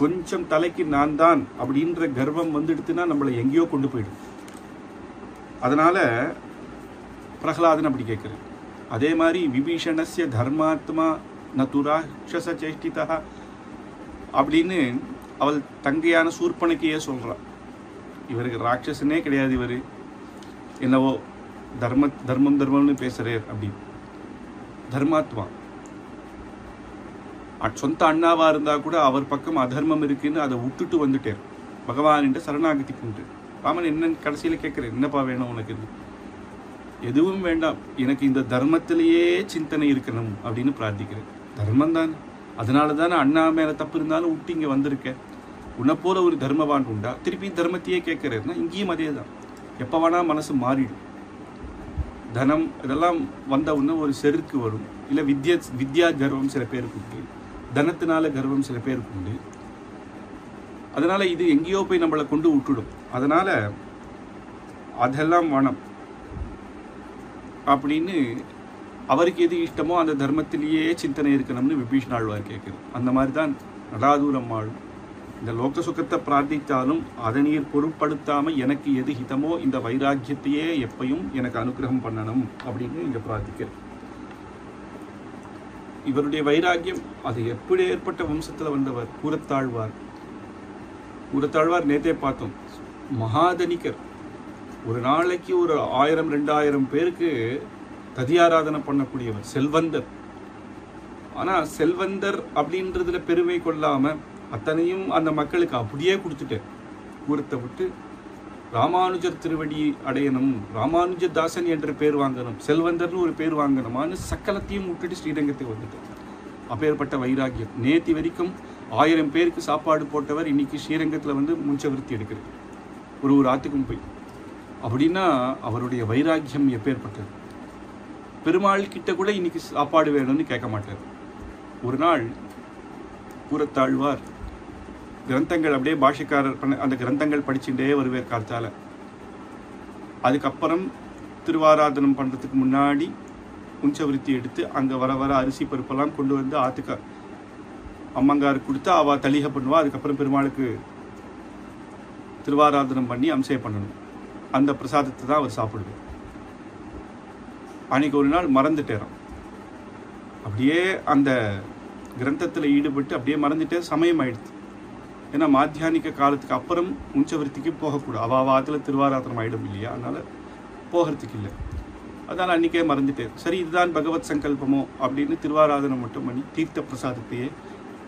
கொஞ்சம் தலைக்கு நான் தான் அப்படின்ற கர்வம் வந்துடுத்துனா நம்மளை எங்கேயோ கொண்டு போயிடும். அதனால பிரஹ்லாதன் அப்படி கேட்கிறேன். அதே மாதிரி விபீஷணஸ்ய தர்மாத்மா நதுராட்சச சேஷ்டிதா அப்படின்னு அவள் தங்கையான சூர்பனக்கையே சொல்றான். இவருக்கு ராட்சசனே கிடையாது, இவரு என்னவோ தர்மம் தர்மம்னு பேசுறார் அப்படின்னு. தர்மாத்மா சொந்த அண்ணாவா இருந்தா கூட அவர் பக்கம் அதர்மம் இருக்குன்னு அதை விட்டுட்டு வந்துட்டார். பகவான் சரணாகதி கொண்டு ராமன் என்ன கடைசியில கேட்கிறேன், என்னப்பா வேணும் உனக்கு? எதுவும் வேண்டாம், எனக்கு இந்த தர்மத்திலேயே சிந்தனை இருக்கணும் அப்படின்னு பிரார்த்திக்கிறேன். தர்மம் தான், அதனால தானே அண்ணா மேல தப்பு இருந்தாலும் விட்டு இங்க வந்திருக்கேன். உன்னை போல ஒரு தர்மவான் உண்டா? திருப்பி தர்மத்தையே கேட்கிறேன்னா இங்கேயும் அதே தான். எப்ப வேணா மனசு மாறிடும். தனம் இதெல்லாம் வந்த உடனே ஒரு செருக்கு வரும். இல்லை வித்யா கர்வம் சில பேருக்கு உண்டு, தனத்தினால கர்வம் சில பேருக்கு உண்டு. அதனால இது எங்கேயோ போய் நம்மளை கொண்டு விட்டுடும். அதனால அதெல்லாம் வேணும் அப்படின்னு அவருக்கு எது இஷ்டமோ அந்த தர்மத்திலேயே சிந்தனை இருக்கணும்னு விபீஷணாழ்வார் கேட்குது. அந்த மாதிரி தான் நடாதூரம் ஆளும். இந்த லோக சுகத்தை பிரார்த்தித்தாலும் அதை நீர் பொருட்படுத்தாம எனக்கு எது ஹிதமோ இந்த வைராக்கியத்தையே எப்பயும் எனக்கு அனுகிரகம் பண்ணணும் அப்படின்னு இங்க பிரார்த்திக்கிறார். இவருடைய வைராக்கியம் அது எப்படி ஏற்பட்ட வம்சத்துல வந்தவர் கூரத்தாழ்வார். கூரத்தாழ்வார் நேத்தே பார்த்தோம், மகாதனிகர். ஒரு நாளைக்கு ஒரு 1000-2000 பேருக்கு ததியாராதனை பண்ணக்கூடியவர், செல்வந்தர். ஆனா செல்வந்தர் அப்படின்றதுல பெருமை கொள்ளாம அத்தனையும் அந்த மக்களுக்கு அப்படியே கொடுத்துட்டேன். கூரத்தை விட்டு ராமானுஜர் திருவடி அடையணும், ராமானுஜதாசன் என்ற பேர் வாங்கணும், செல்வந்தர்னு ஒரு பேர் வாங்கணுமான்னு சக்கலத்தையும் விட்டுட்டு ஸ்ரீரங்கத்துக்கு வந்துட்டேன். அப்பேற்பட்ட வைராக்கியம். நேத்தி வரைக்கும் 1000 பேருக்கு சாப்பாடு போட்டவர் இன்னைக்கு ஸ்ரீரங்கத்தில் வந்து முன்சவிருத்தி எடுக்கிறார், ஒரு ஆத்துக்கும் போய். அப்படின்னா அவருடைய வைராக்கியம் எப்பேற்பட்டது. பெருமாள் கிட்ட கூட இன்னைக்கு சாப்பாடு வேணும்னு கேட்க மாட்டார். ஒரு நாள் கூரத்தாழ்வார் கிரந்தங்கள் அப்படியே பாஷைக்காரர் பண்ண அந்த கிரந்தங்கள் படிச்சுட்டே வருவேர் காத்தால. அதுக்கப்புறம் திருவாராதனம் பண்ணுறதுக்கு முன்னாடி உஞ்சவிருத்தி எடுத்து அங்கே வர வர அரிசி பருப்பெல்லாம் கொண்டு வந்து ஆத்துக்க அம்மங்காருக்கு கொடுத்து அவள் தளிகை பண்ணுவா. அதுக்கப்புறம் பெருமாளுக்கு திருவாராதனம் பண்ணி அம்சை பண்ணணும். அந்த பிரசாதத்தை தான் அவர் சாப்பிடுவார். அன்னைக்கு ஒரு நாள் மறந்துட்டேறான். அப்படியே அந்த கிரந்தத்தில் ஈடுபட்டு அப்படியே மறந்துட்டே சமயம் ஆயிடுச்சு. ஏன்னா மாத்தியானிக்க காலத்துக்கு அப்புறம் உஞ்சவருத்திக்கு போகக்கூடாது. அவாவாத்தில் திருவாராதனம் ஆயிடும் இல்லையா, அதனால போகிறதுக்கு இல்லை. அதனால் அன்றைக்கே மறந்துட்டேன். சரி இதுதான் பகவத் சங்கல்பமோ அப்படின்னு திருவாராதனம் மட்டும் பண்ணி தீர்த்த பிரசாதத்தையே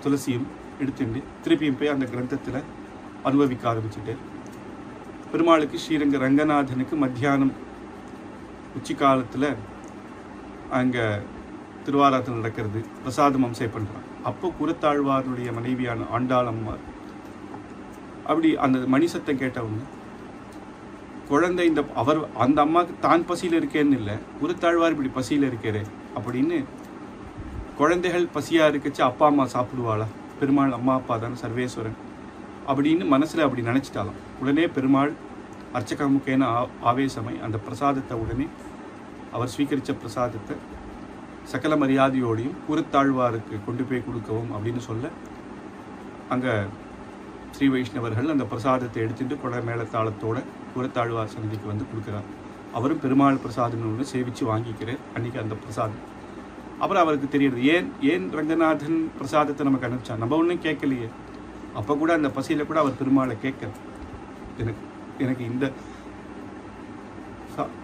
துளசியும் எடுத்துட்டு திருப்பியும் போய் அந்த கிரந்தத்தில் அனுபவிக்க ஆரம்பிச்சுட்டேன். பெருமாளுக்கு ஸ்ரீரங்க ரங்கநாதனுக்கு மத்தியானம் உச்சி காலத்தில் அங்கே திருவாராதனம் நடக்கிறது, பிரசாதம் அம்சை பண்ணுறான். அப்போ கூரத்தாழ்வாருடைய மனைவியான ஆண்டாளம்மார் அப்படி அந்த மணி சத்தம் கேட்டவங்க குழந்தை இந்த அவர் அந்த அம்மாவுக்கு தான் பசியில் இருக்கேன்னு இல்லை, கூரத்தாழ்வார் இப்படி பசியில் இருக்கிறே அப்படின்னு. குழந்தைகள் பசியாக இருக்கச்சு அப்பா அம்மா சாப்பிடுவாளா? பெருமாள் அம்மா அப்பா தானே சர்வேஸ்வரன். அப்படின்னு மனசில் அப்படி நினச்சிட்டாலாம். உடனே பெருமாள் அர்ச்சகமுக்கேன ஆவேசமாய் அந்த பிரசாதத்தை உடனே அவர் ஸ்வீகரித்த பிரசாதத்தை சகல மரியாதையோடையும் கூரத்தாழ்வாருக்கு கொண்டு போய் கொடுக்கவும் அப்படின்னு சொல்ல அங்கே ஸ்ரீ வைஷ்ணவர்கள் அந்த பிரசாதத்தை எடுத்துட்டு கொடை மேளத்தாளத்தோட கூரத்தாழ்வார் சன்னதிக்கு வந்து கொடுக்குறார். அவரும் பெருமாள் பிரசாதம் ஒன்று சேவித்து வாங்கிக்கிறார் அன்றைக்கி அந்த பிரசாதம். அப்புறம் அவருக்கு தெரியுது ஏன் ரங்கநாதன் பிரசாதத்தை நமக்கு அனுப்பிச்சான், நம்ம ஒன்றும் கேட்கலையே. அப்போ கூட அந்த பசியில் கூட அவர் பெருமாளை கேட்கல, எனக்கு இந்த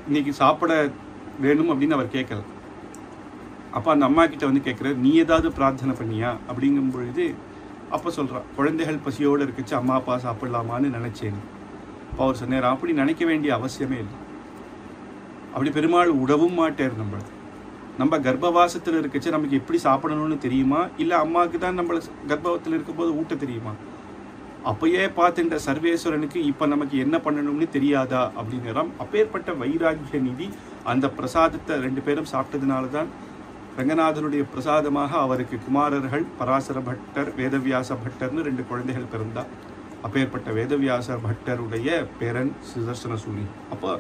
இன்னைக்கு சாப்பிட வேணும் அப்படின்னு அவர் கேட்கல. அப்போ அந்த அம்மா கிட்ட வந்து கேட்குறாரு, நீ ஏதாவது பிரார்த்தனை பண்ணியா அப்படிங்கும் பொழுது அப்போ சொல்கிறான், குழந்தைகள் பசியோடு இருக்குச்சு, அம்மா அப்பா சாப்பிடலாமான்னு நினச்சேன். அப்போ அவர் சொன்னார், அப்படி நினைக்க வேண்டிய அவசியமே இல்லை. அப்படி பெருமாள் உடவும் மாட்டார். நம்ம கர்ப்பவாசத்தில் இருக்கச்சு நமக்கு எப்படி சாப்பிடணும்னு தெரியுமா, இல்லை அம்மாவுக்கு தான் நம்மளை கர்ப்பவத்தில் இருக்கும்போது ஊட்ட தெரியுமா? அப்பயே பார்த்துட்ட சர்வேஸ்வரனுக்கு இப்போ நமக்கு என்ன பண்ணணும்னு தெரியாதா அப்படிங்கிறாம். அப்பேற்பட்ட வைராகிய நிதி அந்த பிரசாதத்தை 2 பேரும் சாப்பிட்டதுனால தான் ரங்கநாதனுடைய பிரசாதமாக அவருக்கு குமாரர்கள் பராசர பட்டர் வேதவியாச பட்டர்னு 2 குழந்தைகள் பிறந்தார். அப்பேற்பட்ட வேதவியாச பட்டருடைய பேரன் சுதர்சன சூரி. அப்போ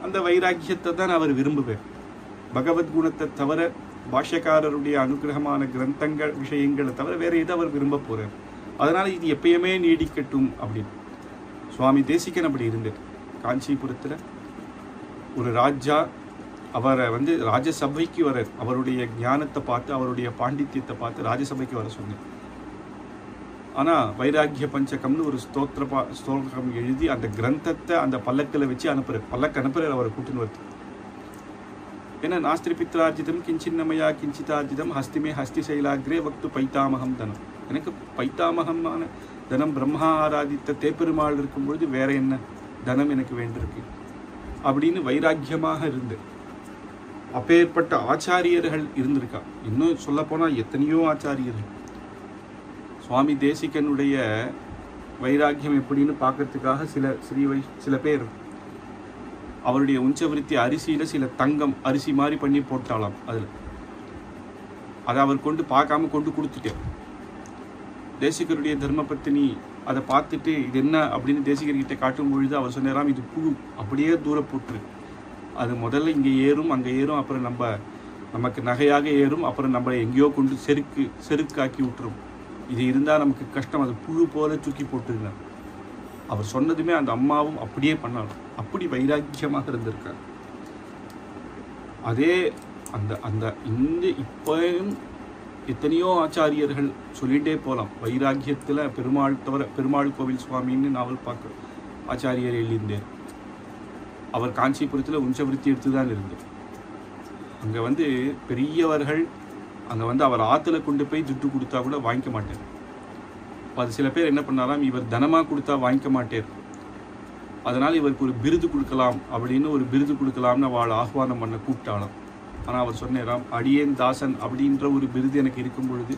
அந்த வைராக்கியத்தை தான் அவர் விரும்புவார். பகவத்குணத்தை தவிர பாஷ்யக்காரருடைய அனுகிரகமான கிரந்தங்கள் விஷயங்களை தவிர வேற எதை அவர் விரும்ப போறார். அதனால இது எப்பயுமே நீடிக்கட்டும் அப்படின்னு சுவாமி தேசிகன் அப்படி இருந்தார். காஞ்சிபுரத்தில் ஒரு ராஜா அவரை வந்து ராஜசபைக்கு வர, அவருடைய ஞானத்தை பார்த்து அவருடைய பாண்டித்யத்தை பார்த்து ராஜசபைக்கு வர சொன்னார். ஆனால் வைராக்கிய பஞ்சகம்னு ஒரு ஸ்தோத்திரம் எழுதி அந்த கிரந்தத்தை அந்த பல்லக்கில் வச்சு அனுப்புறார் அவரை கூட்டின்னு வருது. ஏன்னா நாஸ்திரி பித்ரார்ஜிதம் கிஞ்சின்னமையா கிஞ்சிதார்ஜிதம் ஹஸ்திமே ஹஸ்தி சைலாகிரே வக்து பைத்தாமகம் தனம். எனக்கு பைத்தாமகமான தனம் பிரம்மா ஆராதித்த தேப்பெருமாள் இருக்கும் பொழுது வேற என்ன தனம் எனக்கு வேண்டியிருக்கு அப்படின்னு வைராக்கியமாக இருந்து அப்பேற்பட்ட ஆச்சாரியர்கள் இருந்திருக்கா. இன்னும் சொல்ல போனால் எத்தனையோ ஆச்சாரியர்கள். சுவாமி தேசிகனுடைய வைராக்கியம் எப்படின்னு பார்க்கறதுக்காக சில பேர் அவருடைய உஞ்சவிருத்தி அரிசியில் சில தங்கம் அரிசி மாதிரி பண்ணி போட்டாலாம். அதை அவர் கொண்டு பார்க்காம கொண்டு கொடுத்துட்டார். தேசிகருடைய தர்மபத்தினி அதை பார்த்துட்டு இது என்ன அப்படின்னு தேசிகர்கிட்ட காட்டும் பொழுது அவர் சொன்னாராம், இது புழு, அப்படியே தூர போட்டுரு. அது முதல்ல இங்கே ஏறும் அங்கே ஏறும், அப்புறம் நமக்கு நகையாக ஏறும், அப்புறம் நம்ம எங்கேயோ கொண்டு செருக்காக்கி விட்டுரும். இது இருந்தால் நமக்கு கஷ்டம், அது புழு போல தூக்கி போட்டுருங்க. அவர் சொன்னதுமே அந்த அம்மாவும் அப்படியே பண்ணாலும். அப்படி வைராக்கியமாக இருந்திருக்கார். அதே அந்த இப்பயும் எத்தனையோ ஆச்சாரியர்கள் சொல்லிகிட்டே போகலாம். வைராக்கியத்தில் பெருமாள் கோவில் சுவாமின்னு நாவல் பார்க்க ஆச்சாரியர் எழுந்தார். அவர் காஞ்சிபுரத்தில் உஞ்சவிருத்தி எடுத்து தான் இருந்தார். அங்கே வந்து பெரியவர்கள் அங்கே அவர் ஆற்றுல கொண்டு போய் துட்டு கொடுத்தா கூட வாங்கிக்க மாட்டார். அது சில பேர் என்ன பண்ணாராம், இவர் தனமாக கொடுத்தா வாங்கிக்க மாட்டார், அதனால் இவருக்கு ஒரு விருது கொடுக்கலாம் அப்படின்னு ஒரு விருது கொடுக்கலாம்னு அவள் ஆஹ்வானம் பண்ண கூப்பிட்டாலாம். ஆனால் அவர் சொன்னாராம், அடியேன் தாசன் அப்படின்ற ஒரு விருது எனக்கு இருக்கும் பொழுது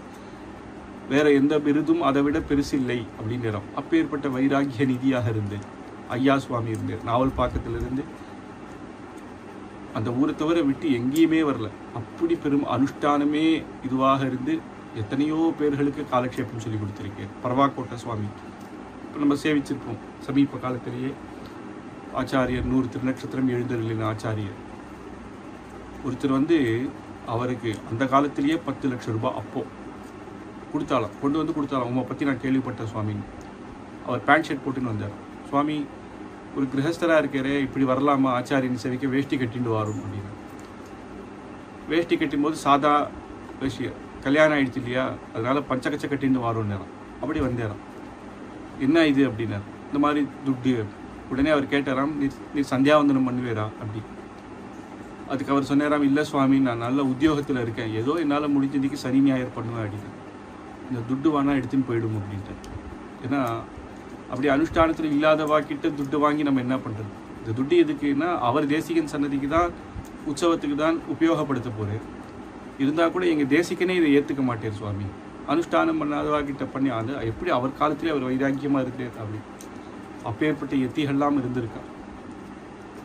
வேற எந்த விருதும் அதை விட பெருசில்லை அப்படின்றாம். அப்பேற்பட்ட வைராக்கிய நிதியாக இருந்து ஐயா சுவாமி இருந்தார். நாவல் பாக்கத்திலிருந்து அந்த ஊரை தவிர விட்டு எங்கேயுமே வரல. அப்படி பெரும் அனுஷ்டானமே இதுவாக இருந்து எத்தனையோ பேர்களுக்கு காலக்ஷேபம் சொல்லி கொடுத்துருக்கேன். பரவாக்கோட்டை சுவாமி இப்போ நம்ம சேவிச்சிருப்போம். சமீப காலத்திலேயே ஆச்சாரியர் 100 திருநட்சத்திரம் எழுந்தருளின ஆச்சாரியர் ஒருத்தர் வந்து அவருக்கு அந்த காலத்திலேயே 10 லட்சம் ரூபாய் அப்போ கொடுத்தாலாம், கொண்டு வந்து கொடுத்தாலாம். உங்களை பற்றி நான் கேள்விப்பட்டேன் சுவாமின்னு. அவர் பேண்ட் ஷர்ட் போட்டுன்னு வந்தார். சுவாமி, ஒரு கிரகஸ்தராக இருக்கிறே, இப்படி வரலாமா ஆச்சாரியன் சேவைக்கு, வேஷ்டி கட்டிட்டு வரும் அப்படின்னு. வேஷ்டி கட்டும் போது சாதா வேஷ்டி, கல்யாணம் ஆகிடுச்சு இல்லையா, அதனால பஞ்சகச்சை கட்டிட்டு வரும் நேரம். அப்படி வந்தேராம். என்ன இது அப்படின்னார். இந்த மாதிரி துட்டு. உடனே அவர் கேட்டாராம், நீ சந்தியாவந்தனம் பண்ணுவேரா அப்படி. அதுக்கு அவர் சொன்னாராம், இல்லை சுவாமி, நான் நல்ல உத்தியோகத்தில் இருக்கேன், ஏதோ என்னால் முடிஞ்சதுக்கு சனி ஞாயிறு பண்ணுவேன் அப்படின்னு. இந்த துட்டு வேணா எடுத்துன்னு போயிடும் அப்படின்ட்டு. ஏன்னா அப்படி அனுஷ்டானத்தில் இல்லாதவாக்கிட்ட துட்டு வாங்கி நம்ம என்ன பண்ணுறது? இந்த துட்டு எதுக்குன்னா அவர் தேசிகன் சன்னதிக்கு தான், உற்சவத்துக்கு தான் உபயோகப்படுத்த போகிறார். இருந்தால் கூட எங்கள் தேசிகனே இதை ஏற்றுக்க மாட்டேர் சுவாமி, அனுஷ்டானம் பண்ணாதவாக்கிட்ட பண்ணி. அது எப்படி அவர் காலத்திலே அவர் வைராக்கியமாக இருக்கிறார் அப்படி. அப்பேற்பட்ட எத்திகள்லாம் இருந்திருக்கா.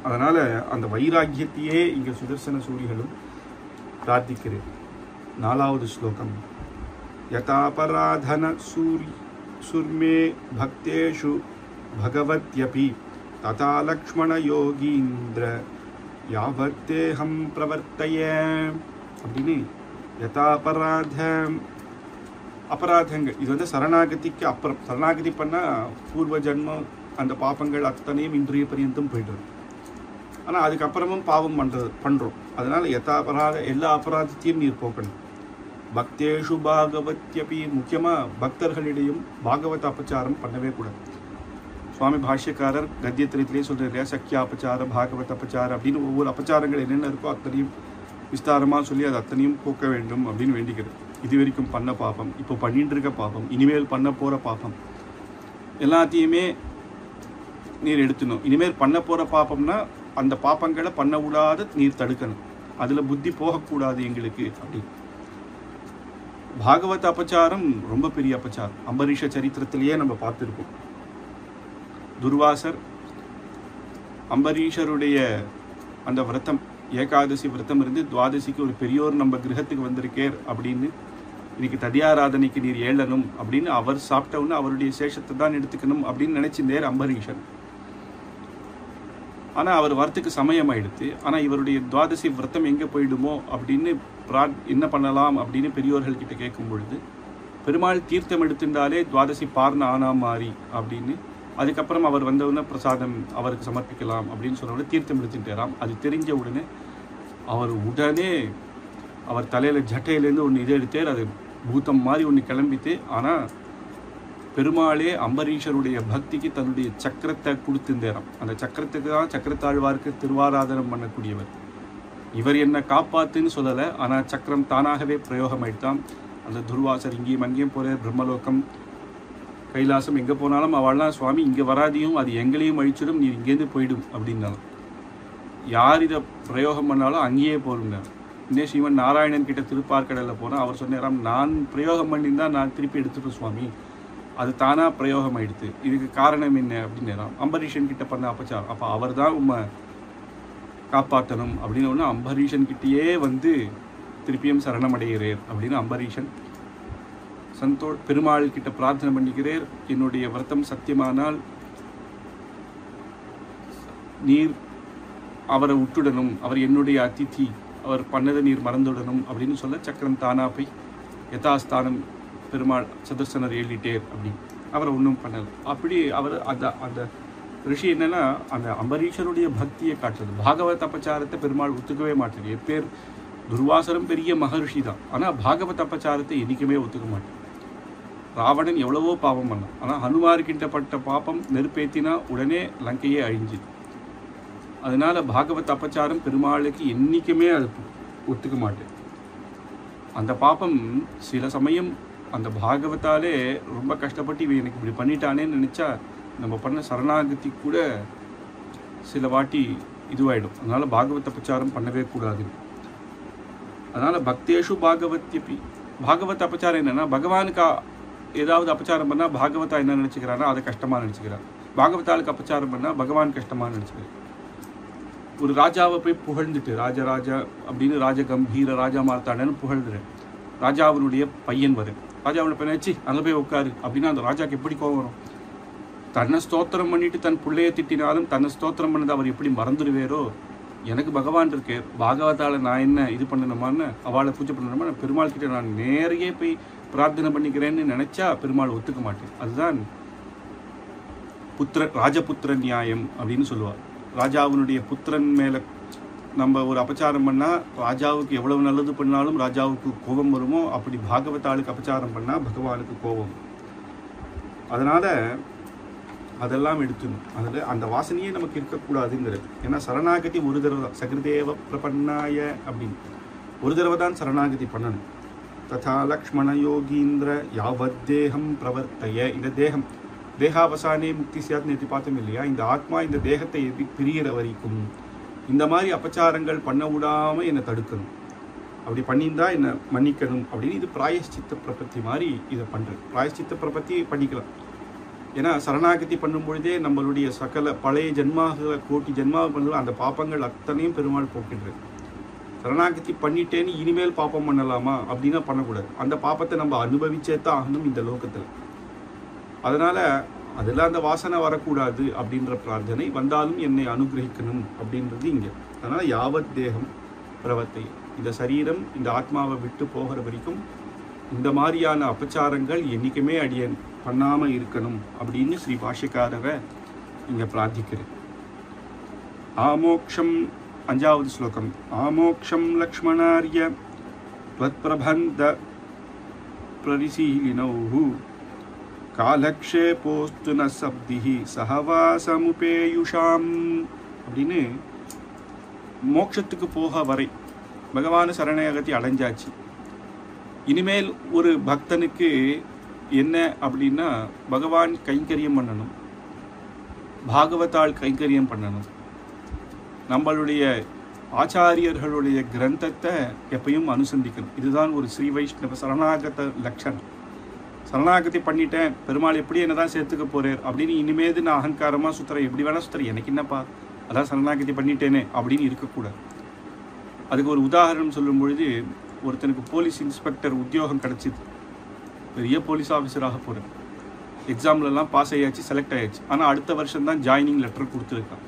அதனால் அந்த வைராக்கியத்தையே இங்கே சுதர்சன சூரிகளும் பிரார்த்திக்கிறேன். 4வது ஸ்லோகம். யதாபராதன சூரி சுர்மே பக்தேஷு பகவத்யபி ததா லக்ஷ்மண யோகீந்திர யாவத்தேஹம் பிரவர்த்தய அப்படின்னு அபராதங்கள் இது வந்து சரணாகதிக்கு அப்புறம். சரணாகதி பண்ணால் பூர்வ ஜன்மம் அந்த பாப்பங்கள் அத்தனையும் இன்றைய பரியந்தம் போய்டுறது. ஆனால் அதுக்கப்புறமும் பாவம் பண்ணுறோம். அதனால் எல்லா அபராதத்தையும் நீர் போக்கணும். பக்தேஷு பாகவத்யபி, முக்கியமாக பக்தர்களிடையும் பாகவத அபச்சாரம் பண்ணவே கூடாது. சுவாமி பாஷ்யக்காரர் கத்தியத்திலே சொல்கிறார், சக்கிய அபச்சாரம், பாகவத அபச்சாரம் அப்படின்னு ஒவ்வொரு அபச்சாரங்கள் என்னென்ன இருக்கோ அத்தனையும் விஸ்தாரமாக சொல்லி அது அத்தனையும் போக்க வேண்டும் அப்படின்னு வேண்டிக்கிறது. இது வரைக்கும் பண்ண பாப்பம், இப்போ பண்ணிட்டு இருக்க பாப்பம், இனிமேல் பண்ண போகிற பாப்பம் எல்லாத்தையுமே நீர் எடுத்துணும். இனிமேல் பண்ண போகிற பாப்பம்னா அந்த பாப்பங்களை பண்ண விடாத நீர் தடுக்கணும். அதில் புத்தி போகக்கூடாது எங்களுக்கு அப்படி. பாகவத அபச்சாரம் ரொம்ப பெரிய அபச்சாரம். அம்பரீஷ சரித்திரத்திலேயே நம்ம பார்த்துருக்கோம். துர்வாசர் அம்பரீஷருடைய அந்த விரதம், ஏகாதசி விரதம் இருந்து துவாதசிக்கு ஒரு பெரியோர் நம்ம கிரகத்துக்கு வந்திருக்கேர் அப்படின்னு, இன்னைக்கு ததியாராதனைக்கு நீர் ஏழணும் அப்படின்னு அவர் சாப்பிட்டவுன்னு அவருடைய சேஷத்தை தான் எடுத்துக்கணும் அப்படின்னு நினைச்சிருந்தார் அம்பரீஷன். ஆனால் அவர் வரத்துக்கு சமயம் ஆயிடுத்து. ஆனால் இவருடைய துவாதசி விரதம் எங்கே போயிடுமோ அப்படின்னு என்ன பண்ணலாம் அப்படின்னு பெரியோர்கள் கிட்ட கேட்கும் பொழுது, பெருமாள் தீர்த்தம் எடுத்துட்டாலே துவாதசி பார்ன ஆனா மாறி அப்படின்னு, அதுக்கப்புறம் அவர் வந்தவுடனே பிரசாதம் அவருக்கு சமர்ப்பிக்கலாம் அப்படின்னு சொன்ன உடனே தீர்த்தம் எடுத்துட்டாராம். அது தெரிஞ்ச உடனே அவர் தலையில் ஜட்டையிலேருந்து ஒன்று இதை எடுத்தார். அது பூத்தம் மாதிரி ஒன்று கிளம்பித்து. ஆனால் பெருமாளே அம்பரீஷருடைய பக்திக்கு தன்னுடைய சக்கரத்தை கொடுத்துருந்தாராம். அந்த சக்கரத்துக்கு தான் சக்கரத்தாழ்வாருக்கு திருவாராதனம் பண்ணக்கூடியவர். இவர் என்ன காப்பாத்துன்னு சொல்லலை, ஆனால் சக்கரம் தானாகவே பிரயோகமாயிட்டான். அந்த துர்வாசர் இங்கேயும் அங்கேயும் போகிற பிரம்மலோகம் கைலாசம் எங்கே போனாலும் அவள்லாம் சுவாமி இங்கே வராதியும் அது எங்களையும் அழிச்சிடும், நீ இங்கேருந்து போயிடும் அப்படின்னாலும். யார் இதை பிரயோகம் பண்ணாலும் அங்கேயே போருங்க. இன்னும் ஸ்ரீமன் நாராயணன் கிட்ட திருப்பார்கடலில் போனால் அவர் சொன்னாராம், நான் பிரயோகம் பண்ணியிருந்தால் நான் திருப்பி எடுத்துட்டேன் சுவாமி, அது தானாக பிரயோகம் ஆயிடுது, இதுக்கு காரணம் என்ன அப்படின்னு அம்பரீஷன் கிட்ட பண்ண அபச்சாரம். அப்போ அவர் தான் உண்மை காப்பாற்றணும் அப்படின்னு ஒன்று அம்பரீஷன் கிட்டேயே வந்து திருப்பியும் சரணமடைகிறேர் அப்படின்னு அம்பரீஷன் பெருமாள் கிட்ட பிரார்த்தனை பண்ணிக்கிறேர். என்னுடைய விரதம் சத்தியமானால் நீர் அவரை விட்டுடணும், அவர் என்னுடைய அதிதி, அவர் பண்ணதை நீர் மறந்துடணும் அப்படின்னு சொல்ல சக்கரம் தானா போய் யதாஸ்தானம் பெருமாள் சதர்சனர் எழுதிட்டேர் அப்படின்னு அவரை ஒன்றும் பண்ணலை. அப்படி அவர் அந்த ரிஷி என்னன்னா அந்த அம்பரீஷருடைய பக்தியை காட்டுறது. பாகவத அபச்சாரத்தை பெருமாள் ஒத்துக்கவே மாட்டார். எப்பேர் துர்வாசரும் பெரிய மகரிஷி தான், ஆனால் பாகவத அபச்சாரத்தை என்றைக்குமே ஒத்துக்க மாட்டார். ராவணன் எவ்வளவோ பாவம் பண்ணான், ஆனால் ஹனுமார்கிட்டப்பட்ட பாப்பம் நெருப்பேத்தினா உடனே லங்கையே அழிஞ்சுது. அதனால பாகவத அபச்சாரம் பெருமாளுக்கு என்றைக்குமே அது ஒத்துக்க மாட்டேன். அந்த பாப்பம் சில சமயம் அந்த பாகவத்தாலே ரொம்ப கஷ்டப்பட்டு இவன் எனக்கு இப்படி பண்ணிட்டானேன்னு நினச்சா நம்ம பண்ண சரணாகதி கூட சில வாட்டி இதுவாயிடும். அதனால பாகவத அபச்சாரம் பண்ணவே கூடாது. அதனால பக்தேஷு பாகவத்யபி, பாகவத அபச்சாரம் என்னன்னா பகவானுக்கு ஏதாவது அபச்சாரம் பண்ணால் பாகவதா என்ன நினச்சிக்கிறான்னா அதை கஷ்டமாக நினச்சிக்கிறான். பாகவதாளுக்கு அபச்சாரம் பண்ணால் பகவான் கஷ்டமாக நினச்சிக்கிறார். ஒரு ராஜாவை போய் புகழ்ந்துட்டு ராஜராஜா அப்படின்னு ராஜகம்பீர ராஜா மார்த்தாண்டன்னு புகழ்ந்துரு. ராஜாவினுடைய பையன் வரும், ராஜாவோட பையனாச்சு அங்கே போய் உட்காரு அப்படின்னா அந்த ராஜாவுக்கு எப்படி கோவம் வரும்? தன்னை ஸ்தோத்திரம் பண்ணிட்டு தன் பிள்ளையை திட்டினாலும் தன்னை ஸ்தோத்திரம் பண்ணது அவர் எப்படி மறந்துடுவேரோ, எனக்கு பகவான் இருக்கே, பாகவதால் நான் என்ன இது பண்ணணுமான்னு அவளை பூஜை பண்ணணுமா, பெருமாள் கிட்ட நான் நேரையே போய் பிரார்த்தனை பண்ணிக்கிறேன்னு நினச்சா பெருமாள் ஒத்துக்க மாட்டேன். அதுதான் ராஜபுத்திர நியாயம் அப்படின்னு சொல்லுவார். ராஜாவினுடைய புத்திரன் மேலே நம்ம ஒரு அபச்சாரம் பண்ணால் ராஜாவுக்கு எவ்வளவு நல்லது பண்ணாலும் ராஜாவுக்கு கோபம் வருமோ, அப்படி பாகவதாளுக்கு அபச்சாரம் பண்ணால் பகவானுக்கு கோபம். அதனால் அதெல்லாம் எடுத்துணும். அதில் அந்த வாசனையே நமக்கு இருக்கக்கூடாதுங்கிறது. ஏன்னா சரணாகதி ஒரு தடவை தான், சகிருதேவ பிரபன்னாய அப்படின்னு ஒரு தடவை தான் சரணாகதி பண்ணணும். ததா லக்ஷ்மண யோகீந்திர யாவத் தேகம் பிரவர்த்தய, இந்த தேகம் தேகாவசானே முக்தி சியாத் நேற்று பார்த்தோம் இல்லையா, இந்த ஆத்மா இந்த தேகத்தை பிரிகிற வரைக்கும் இந்த மாதிரி அபச்சாரங்கள் பண்ண விடாமல் என்னை தடுக்கணும், அப்படி பண்ணியிருந்தா என்னை மன்னிக்கணும் அப்படின்னு இது பிராயஷ்சித்த பிரபத்தி மாதிரி இதை பண்ணுறது. பிராயஷ்சித்த பிரபத்தி பண்ணிக்கலாம். ஏன்னா சரணாகதி பண்ணும் பொழுதே நம்மளுடைய சகல பழைய ஜென்மாக கோட்டி ஜென்மாக பண்ணலாம் அந்த பாப்பங்கள் அத்தனையும் பெருமாள் போக்கின்றது. சரணாகதி பண்ணிட்டேன்னு இனிமேல் பாப்பம் பண்ணலாமா அப்படின்னா பண்ணக்கூடாது. அந்த பாப்பத்தை நம்ம அனுபவிச்சே தான் ஆகணும் இந்த லோகத்தில். அதனால் அதில் அந்த வாசனை வரக்கூடாது அப்படின்ற பிரார்த்தனை, வந்தாலும் என்னை அனுகிரகிக்கணும் அப்படின்றது இங்கே. அதனால் யாவத் தேகம் பிரவத்தை, இந்த சரீரம் இந்த ஆத்மாவை விட்டு போகிற வரைக்கும் இந்த மாதிரியான அபச்சாரங்கள் என்றைக்குமே அடியன் பண்ணாமல் இருக்கணும் அப்படின்னு ஸ்ரீ பாஷ்யக்காரரை இங்கே பிரார்த்திக்கிறேன். ஆமோக்ஷம் 5வது ஸ்லோகம். ஆமோக்ஷம் லக்ஷ்மணார்ய த்வத்பிரபந்த பிரரிசீலினௌஹு காலக்ஷேபோஸ்து ந சப்திஹி சஹவாசமுபேயுஷாம் அப்படின்னு மோட்சத்துக்கு போக வரை பகவான் சரணாகதி அடைஞ்சாச்சு. இனிமேல் ஒரு பக்தனுக்கு என்ன அப்படின்னா பகவான் கைங்கரியம் பண்ணணும், பாகவதால் கைங்கரியம் பண்ணணும், நம்மளுடைய ஆச்சாரியர்களுடைய கிரந்தத்தை எப்பயும் அனுசந்திக்கணும். இதுதான் ஒரு ஸ்ரீ வைஷ்ணவ சரணாகத லட்சணம். சரணாகதி பண்ணிட்டேன், பெருமாள் எப்படி என்ன தான் சேர்த்துக்க போறார் அப்படின்னு இனிமேது நான் அகங்காரமாக சுற்றுறேன், எப்படி வேணா சுற்றுறேன், எனக்கு என்னப்பா அதான் சரணாகதி பண்ணிட்டேனே அப்படின்னு இருக்கக்கூடாது. அதுக்கு ஒரு உதாரணம் சொல்லும் பொழுது, ஒருத்தனுக்கு போலீஸ் இன்ஸ்பெக்டர் உத்தியோகம் கிடச்சிது, பெரிய போலீஸ் ஆஃபீஸராக போகிறேன், எக்ஸாம்லலாம் பாஸ் ஆகியாச்சு, செலக்ட் ஆகியாச்சு, ஆனால் அடுத்த வருஷம் தான் ஜாயினிங் லெட்டர் கொடுத்துருக்கான்.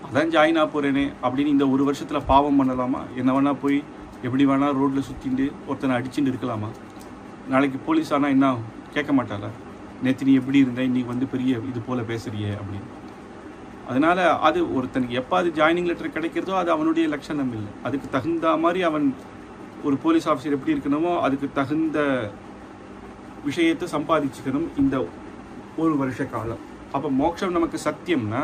அதான் ஜாயின் ஆக போகிறேனே அப்படின்னு இந்த ஒரு வருஷத்தில் பாவம் பண்ணலாமா? என்ன வேணா போய் எப்படி வேணா ரோட்டில் சுற்றிட்டு ஒருத்தனை அடிச்சுட்டு இருக்கலாமா? நாளைக்கு போலீஸ் ஆனால் என்ன கேட்க மாட்டாளா, நேற்று நீ எப்படி இருந்த, இன்றைக்கி வந்து பெரிய இது போல் பேசுறியே அப்படின்னு. அதனால் அது ஒருத்தனுக்கு எப்போ அது ஜாயினிங் லெட்டர் கிடைக்கிறதோ அது அவனுடைய லட்சணம் இல்லை. அதுக்கு தகுந்த மாதிரி அவன் ஒரு போலீஸ் ஆஃபீஸர் எப்படி இருக்கணுமோ அதுக்கு தகுந்த விஷயத்தை சம்பாதிச்சுக்கணும் இந்த ஒரு வருஷ காலம். அப்போ மோட்சம் நமக்கு சத்தியம்னா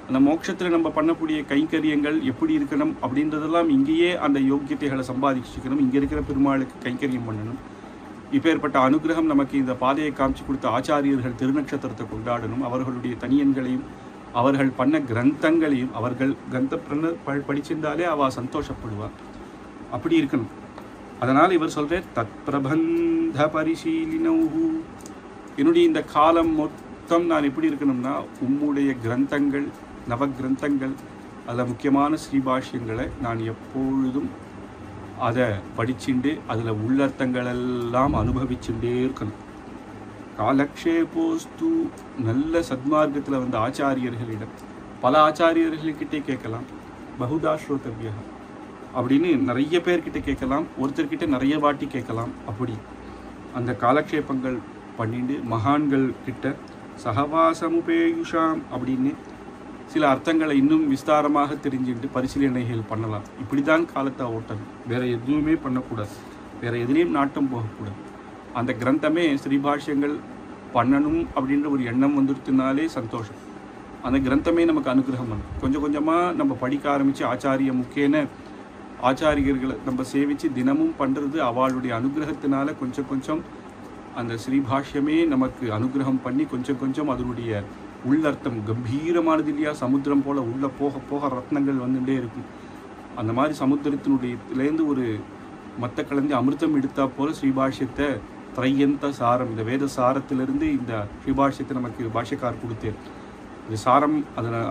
அந்த மோட்சத்தில் நம்ம பண்ணக்கூடிய கைங்கரியங்கள் எப்படி இருக்கணும் அப்படின்றதெல்லாம் இங்கேயே அந்த யோக்கியத்தைகளை சம்பாதிச்சுக்கணும். இங்கே இருக்கிற பெருமாளுக்கு கைங்கரியம் பண்ணணும். இப்பேற்பட்ட அனுகிரகம் நமக்கு இந்த பாதையை காமிச்சு கொடுத்த ஆச்சாரியர்கள் திருநக்ஷத்திரத்தை கொண்டாடணும். அவர்களுடைய தனியன்களையும் அவர்கள் பண்ண கிரந்தங்களையும், அவர்கள் கிரந்த படிச்சிருந்தாலே அவள் சந்தோஷப்படுவாள். அப்படி இருக்கணும். அதனால் இவர் சொல்கிறார், தத் பிரபந்த பரிசீலினௌஹு, என்னுடைய இந்த காலம் மொத்தம் நான் எப்படி இருக்கணும்னா உம்முடைய கிரந்தங்கள், நவ கிரந்தங்கள், அதில் முக்கியமான ஸ்ரீபாஷ்யங்களை நான் எப்பொழுதும் அதை படிச்சுண்டு அதில் உள்ளர்த்தங்களெல்லாம் அனுபவிச்சுட்டே இருக்கணும். காலக்ஷேபோஸ்து, நல்ல சத்மார்க்கத்தில் வந்த ஆச்சாரியர்களிடம், பல ஆச்சாரியர்கள்கிட்டே கேட்கலாம், பகுதா ஸ்ரோதவ்யா அப்படின்னு நிறைய பேர்கிட்ட கேட்கலாம், ஒருத்தர்கிட்ட நிறைய வாட்டி கேட்கலாம். அப்படி அந்த காலக்ஷேபங்கள் பண்ணிட்டு மகான்கள் கிட்ட சகவாசமுபேயுஷாம் அப்படின்னு சில அர்த்தங்களை இன்னும் விஸ்தாரமாக தெரிஞ்சுட்டு பரிசீலனைகள் பண்ணலாம். இப்படி தான் காலத்தை ஓட்டணும், வேறு எதுவுமே பண்ணக்கூடாது, வேறு எதுலேயும் நாட்டம் போகக்கூடாது. அந்த கிரந்தமே ஸ்ரீபாஷ்யங்கள் பண்ணணும் அப்படின்ற ஒரு எண்ணம் வந்துடுத்துனாலே சந்தோஷம். அந்த கிரந்தமே நமக்கு அனுகிரகம் பண்ணும். கொஞ்சம் கொஞ்சமாக நம்ம படிக்க ஆரம்பித்து ஆச்சாரிய முக்கியன ஆச்சாரியர்களை நம்ம சேவித்து தினமும் பண்ணுறது அவளுடைய அனுகிரகத்தினால கொஞ்சம் கொஞ்சம் அந்த ஸ்ரீபாஷ்யமே நமக்கு அனுகிரகம் பண்ணி கொஞ்சம் கொஞ்சம் அதனுடைய உள்ளர்த்தம் கம்பீரமானது இல்லையா, சமுத்திரம் போல் உள்ளே போக போக ரத்னங்கள் வந்துட்டே இருக்கும். அந்த மாதிரி சமுத்திரத்தினுடையலேருந்து ஒரு மற்ற கலந்து அமிர்தம் எடுத்தா போல் ஸ்ரீபாஷ்யத்தை திரையந்த சாரம், இந்த வேத சாரத்திலிருந்து இந்த ஸ்ரீபாஷ்யத்தை நமக்கு பாஷ்யக்கார் கொடுத்தேன். இந்த சாரம்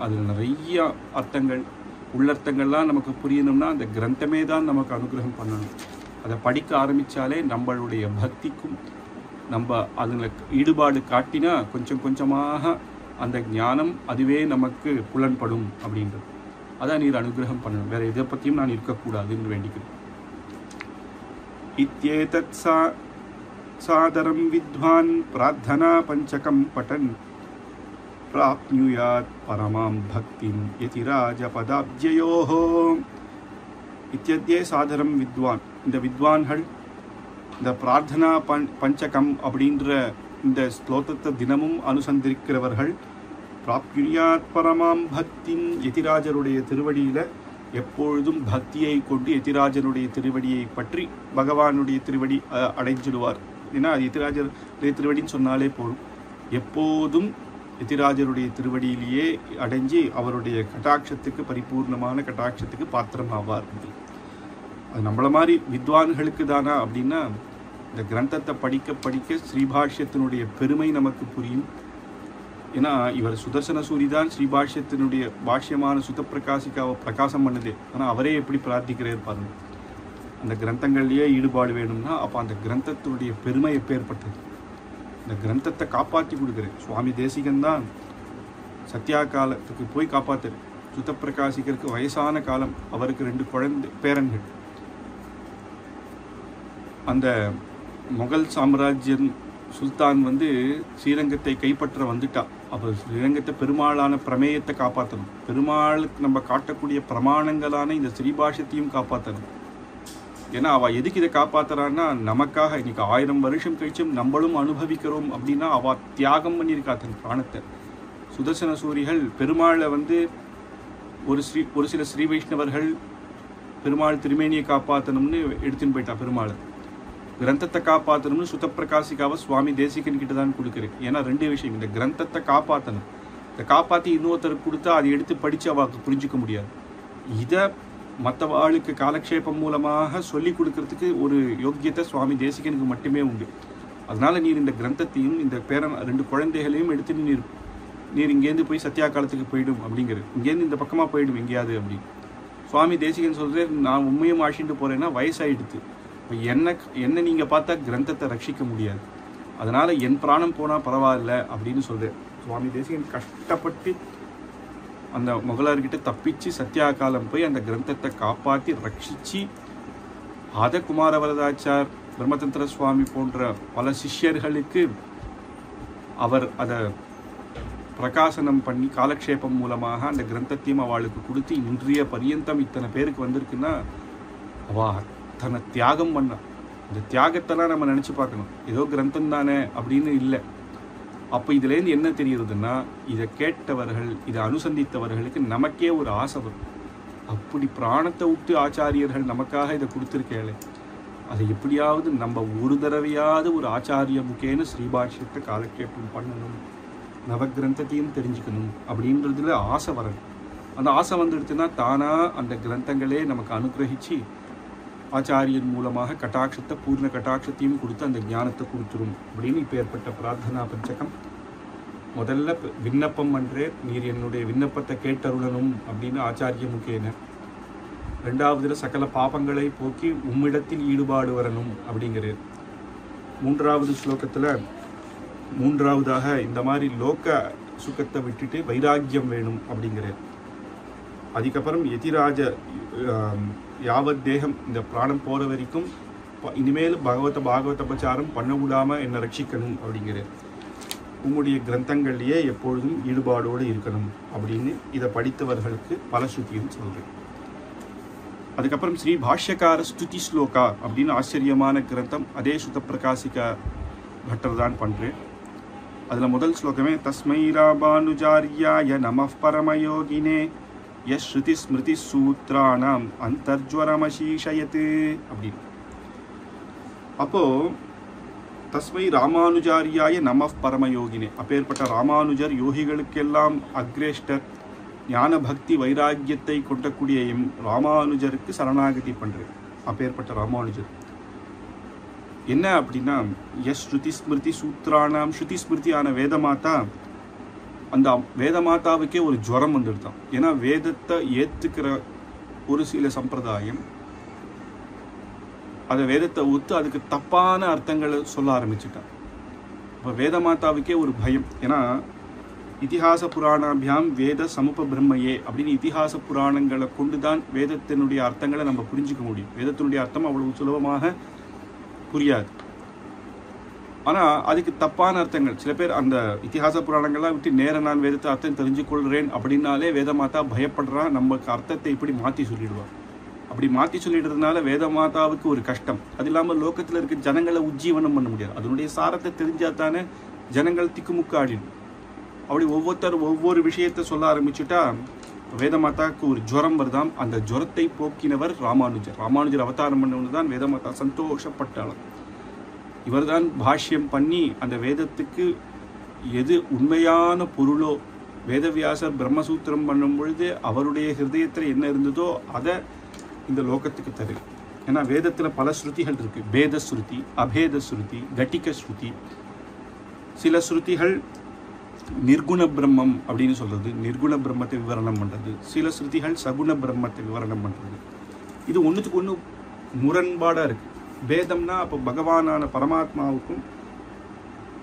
அதில் நிறைய அர்த்தங்கள் உள்ளர்த்தங்கள்லாம் நமக்கு புரியணும்னா அந்த கிரந்தமே தான் நமக்கு அனுகிரகம் பண்ணணும். அதை படிக்க ஆரம்பித்தாலே நம்மளுடைய பக்திக்கும் நம்ம அதில் ஈடுபாடு காட்டினா கொஞ்சம் கொஞ்சமாக அந்த ஞானம் அதுவே நமக்கு புலன்படும் அப்படின்றது. அதான் நீர் அனுகிரகம் பண்ணணும், வேறு இதை பற்றியும் நான் இருக்கக்கூடாதுன்னு வேண்டிக்கிறேன். இத்யேதத் சாதரம் வித்வான் பிரார்த்தனா பஞ்சகம் பட்டன் பிராப்னுயாத் பரமாம் பக்திம் யதிராஜ பதாப்ஜயோஹோ. இத்யத்யே சாதரம் வித்வான், இந்த வித்வான்கள் இந்த பிரார்த்தனா பஞ்சகம் அப்படின்ற இந்த ஸ்லோகத்தை தினமும் அனுசந்திக்கிறவர்கள் பிராப்னுயாத் பரமாம் பக்திம், யதிராஜருடைய திருவடியில் எப்பொழுதும் பக்தியை கொண்டு யதிராஜனுடைய திருவடியை பற்றி பகவானுடைய திருவடி அடைஞ்சிடுவார். ஏன்னா அது யதிராஜருடைய திருவடின்னு சொன்னாலே போதும், எப்போதும் யதிராஜருடைய திருவடியிலேயே அடைஞ்சி அவருடைய கட்டாட்சத்துக்கு பரிபூர்ணமான கட்டாட்சத்துக்கு பாத்திரம் ஆவார். அது நம்மள மாதிரி வித்வான்களுக்கு தானா அப்படின்னா இந்த கிரந்தத்தை படிக்க படிக்க ஸ்ரீபாஷ்யத்தினுடைய பெருமை நமக்கு புரியும். ஏன்னா இவர் சுதர்சன சூரி தான் ஸ்ரீபாஷ்யத்தினுடைய பாஷ்யமான சுதப்பிரகாசிக்காவை பிரகாசம் பண்ணுது. ஆனால் அவரே எப்படி பிரார்த்திக்கிறார் பாருங்க. அந்த கிரந்தங்கள்லேயே ஈடுபாடு வேணும்னா அப்போ அந்த கிரந்தத்தினுடைய பெருமை எப்பேற்பட்டது. இந்த கிரந்தத்தை காப்பாற்றி கொடுக்குறேன். சுவாமி தேசிகன் தான் சத்யா காலத்துக்கு போய் காப்பாத்துரு. சுத்த பிரகாசிகருக்கு வயசான காலம், அவருக்கு 2 பேரன்கள். அந்த முகல் சாம்ராஜ்யம் சுல்தான் ஸ்ரீரங்கத்தை கைப்பற்ற வந்துட்டா. அப்போ ஸ்ரீரங்கத்தை பெருமாளான பிரமேயத்தை காப்பாற்றணும், பெருமாளுக்கு நம்ம காட்டக்கூடிய பிரமாணங்களான இந்த ஸ்ரீபாஷ்யத்தையும் காப்பாற்றணும். ஏன்னா அவள் எதுக்கு இதை காப்பாற்றுறான்னா, நமக்காக இன்னைக்கு 1000 வருஷம் கழிச்சும் நம்மளும் அனுபவிக்கிறோம் அப்படின்னா அவள் தியாகம் பண்ணியிருக்கா தன் பிராணத்தை. சுதர்சன சூரிகள் பெருமாளை ஒரு சில ஸ்ரீ வைஷ்ணவர்கள் பெருமாள் திருமேனியை காப்பாற்றணும்னு எடுத்துன்னு போயிட்டா. பெருமாளை கிரந்தத்தை காப்பாற்றணும்னு சுத்த பிரகாசிக்காவை சுவாமி தேசிகன் கிட்ட தான் கொடுக்குறேன். ஏன்னா 2 விஷயம், இந்த கிரந்தத்தை காப்பாற்றணும், இதை காப்பாற்றி இன்னொருத்தருக்கு கொடுத்தா அதை எடுத்து படித்து அவளுக்கு புரிஞ்சிக்க முடியாது. இதை மற்றவாளுக்கு காலக்ஷேபம் மூலமாக சொல்லி கொடுக்கறதுக்கு ஒரு யோக்கியத்தை சுவாமி தேசிகனுக்கு மட்டுமே உண்டு. அதனால நீர் இந்த கிரந்தத்தையும் இந்த 2 குழந்தைகளையும் எடுத்துட்டு நீர் இங்கேருந்து போய் சத்யா காலத்துக்கு போயிடும் அப்படிங்கிறது. இங்கேருந்து இந்த பக்கமாக போயிடும் எங்கேயாது அப்படின்னு சுவாமி தேசிகன் சொல்கிறார். நான் உண்மையும் ஆசிட்டு போகிறேன்னா வயசாகிடுது, இப்போ என்ன நீங்கள் பார்த்தா கிரந்தத்தை ரட்சிக்க முடியாது, அதனால் என் பிராணம் போனால் பரவாயில்ல அப்படின்னு சொல்கிறார். சுவாமி தேசிகன் கஷ்டப்பட்டு அந்த முகலார்கிட்ட தப்பிச்சு சத்யா காலம் போய் அந்த கிரந்தத்தை காப்பாற்றி ரட்சித்து அதை குமாரவரதாச்சார், பிரம்மதந்திர சுவாமி போன்ற பல சிஷ்யர்களுக்கு அவர் அதை பிரகாசனம் பண்ணி காலக்ஷேபம் மூலமாக அந்த கிரந்தத்தையும் அவளுக்கு கொடுத்து இன்றைய பரியந்தம் இத்தனை பேருக்கு வந்திருக்குன்னா அவள் அத்தனை தியாகம் பண்ணா. இந்த தியாகத்தெல்லாம் நம்ம நினச்சி பார்க்கணும். ஏதோ கிரந்தம் தானே அப்படின்னு இல்லை. அப்போ இதுலேருந்து என்ன தெரியுதுன்னா, இதை கேட்டவர்கள், இதை அனுசந்தித்தவர்களுக்கு நமக்கே ஒரு ஆசை வரும். அப்படி பிராணத்தை விட்டு ஆச்சாரியர்கள் நமக்காக இதை கொடுத்துருக்கேளே, அதை எப்படியாவது நம்ம ஒரு தடவையாவது ஒரு ஆச்சாரிய முகேன ஸ்ரீபாஷ்யத்தை காலக்ஷேபம் பண்ணணும், நவகிரந்தத்தையும் தெரிஞ்சுக்கணும் அப்படின்றதுல ஆசை வரணும். அந்த ஆசை வந்துடுச்சுன்னா தானாக அந்த கிரந்தங்களே நமக்கு அனுகிரகிச்சு ஆச்சாரியன் மூலமாக கட்டாட்சத்தை, பூர்ண கட்டாட்சத்தையும் கொடுத்து அந்த ஞானத்தை கொடுத்துரும் அப்படின்னு இப்போ ஏற்பட்ட பிரார்த்தனா பஞ்சகம். முதல்ல விண்ணப்பம் பண்றே, நீர் என்னுடைய விண்ணப்பத்தை கேட்டருளணும் அப்படின்னு ஆச்சாரிய முகேன. 2வதுல சகல பாபங்களை போக்கி உம்மிடத்தில் ஈடுபாடு வரணும் அப்படிங்கிறது. 3வது ஸ்லோகத்தில் 3வதாக இந்த மாதிரி லோக சுகத்தை விட்டுட்டு வைராக்கியம் வேணும் அப்படிங்கிறது. அதுக்கப்புறம் யதிராஜ யாவத் தேகம், இந்த பிராணம் போகிற வரைக்கும் இனிமேல் பாகவத பிரச்சாரம் பண்ண விடாமல் என்னை ரட்சிக்கணும் அப்படிங்கிறது. உங்களுடைய கிரந்தங்கள்லேயே எப்பொழுதும் ஈடுபாடோடு இருக்கணும் அப்படின்னு இதை படித்தவர்களுக்கு பலஸ்ருதியும் சொல்கிறேன். அதுக்கப்புறம் ஸ்ரீ பாஷ்யக்கார ஸ்துதி ஸ்லோகா அப்படின்னு ஆச்சரியமான கிரந்தம், அதே சுத்த பிரகாசிகா பட்டர் தான் பண்ணுறேன். அதில் முதல் ஸ்லோகமே தஸ்மை ராமானுஜாரியாய நமः பரமயோகினே யஸ்ருதி ஸ்மிருதி சூத்ராணாம் அந்தர்ஜ்வரமசீஷயத் அப்படின்னு. அப்போது தஸ்மை ராமானுஜாரியாய நமः பரமயோகினே, அப்பேற்பட்ட ராமானுஜர் யோகிகளுக்கெல்லாம் அக்ரேஷ்டர், ஞான பக்தி வைராக்கியத்தை கொண்டக்கூடிய ராமானுஜருக்கு சரணாகதி பண்ணுறேன். அப்பேற்பட்ட ராமானுஜர் என்ன அப்படின்னா, எஸ் ஸ்ருதி ஸ்மிருதி சூத்ரானாம், ஸ்ருதி ஸ்மிருதியான வேதமாதா, அந்த வேதமாதாவுக்கே ஒரு ஜுவரம் வந்துடுதான். ஏன்னா வேதத்தை ஏற்றுக்கிற ஒரு சில சம்பிரதாயம் அதை வேதத்தை ஒத்து அதுக்கு தப்பான அர்த்தங்களை சொல்ல ஆரம்பிச்சுட்டான். இப்போ வேதமாதாவுக்கே ஒரு பயம். ஏன்னா இதிகாச புராணாபியாம் வேத சமுப பிரம்மையே அப்படின்னு இதிகாச புராணங்களை கொண்டு தான் வேதத்தினுடைய அர்த்தங்களை நம்ம புரிஞ்சிக்க முடியும். வேதத்தினுடைய அர்த்தம் அவ்வளவு சுலபமாக புரியாது. ஆனால் அதுக்கு தப்பான அர்த்தங்கள், சில பேர் அந்த இதிகாச புராணங்கள்லாம் விட்டு நேரம் நான் வேதத்தை அர்த்தம் தெரிஞ்சு கொள்கிறேன் அப்படின்னாலே வேதமாதா பயப்படுறா, நமக்கு அர்த்தத்தை இப்படி மாற்றி சொல்லிடுவார். அப்படி மாற்றி சொல்லிடுறதுனால வேதமாதாவுக்கு ஒரு கஷ்டம். அது இல்லாமல் லோகத்தில் இருக்க ஜனங்களை உஜ்ஜீவனம் பண்ண முடியாது. அதனுடைய சாரத்தை தெரிஞ்சால் தானே ஜனங்கள் திக்குமுக்கு ஆடிடும். அப்படி ஒவ்வொருத்தர் ஒவ்வொரு விஷயத்தை சொல்ல ஆரம்பிச்சுட்டா வேதமாதாவுக்கு ஒரு ஜுவரம் வருதாம். அந்த ஜுவரத்தை போக்கினவர் ராமானுஜர். ராமானுஜர் அவதாரம் பண்ணவனு தான் வேதமாதா சந்தோஷப்பட்டாலும். இவர் தான் பாஷ்யம் பண்ணி அந்த வேதத்துக்கு எது உண்மையான பொருளோ, வேதவியாசர் பிரம்மசூத்திரம் பண்ணும் பொழுது அவருடைய ஹிருதயத்தில் என்ன இருந்ததோ அதை இந்த லோகத்துக்கு தரு. ஏன்னா வேதத்தில் பல ஸ்ருதிகள் இருக்குது. பேத ஸ்ருதி, அபேத ஸ்ருதி, கட்டிக ஸ்ருதி. சில ஸ்ருதிகள் நிர்குண பிரம்மம் அப்படின்னு சொல்கிறது, நிர்குண பிரம்மத்தை விவரணம் பண்ணுறது. சில ஸ்ருதிகள் சகுண பிரம்மத்தை விவரணம் பண்ணுறது. இது ஒன்றுத்துக்கு ஒன்று முரண்பாடாக இருக்குது. வேதம்னா அப்போ பகவானான பரமாத்மாவுக்கும்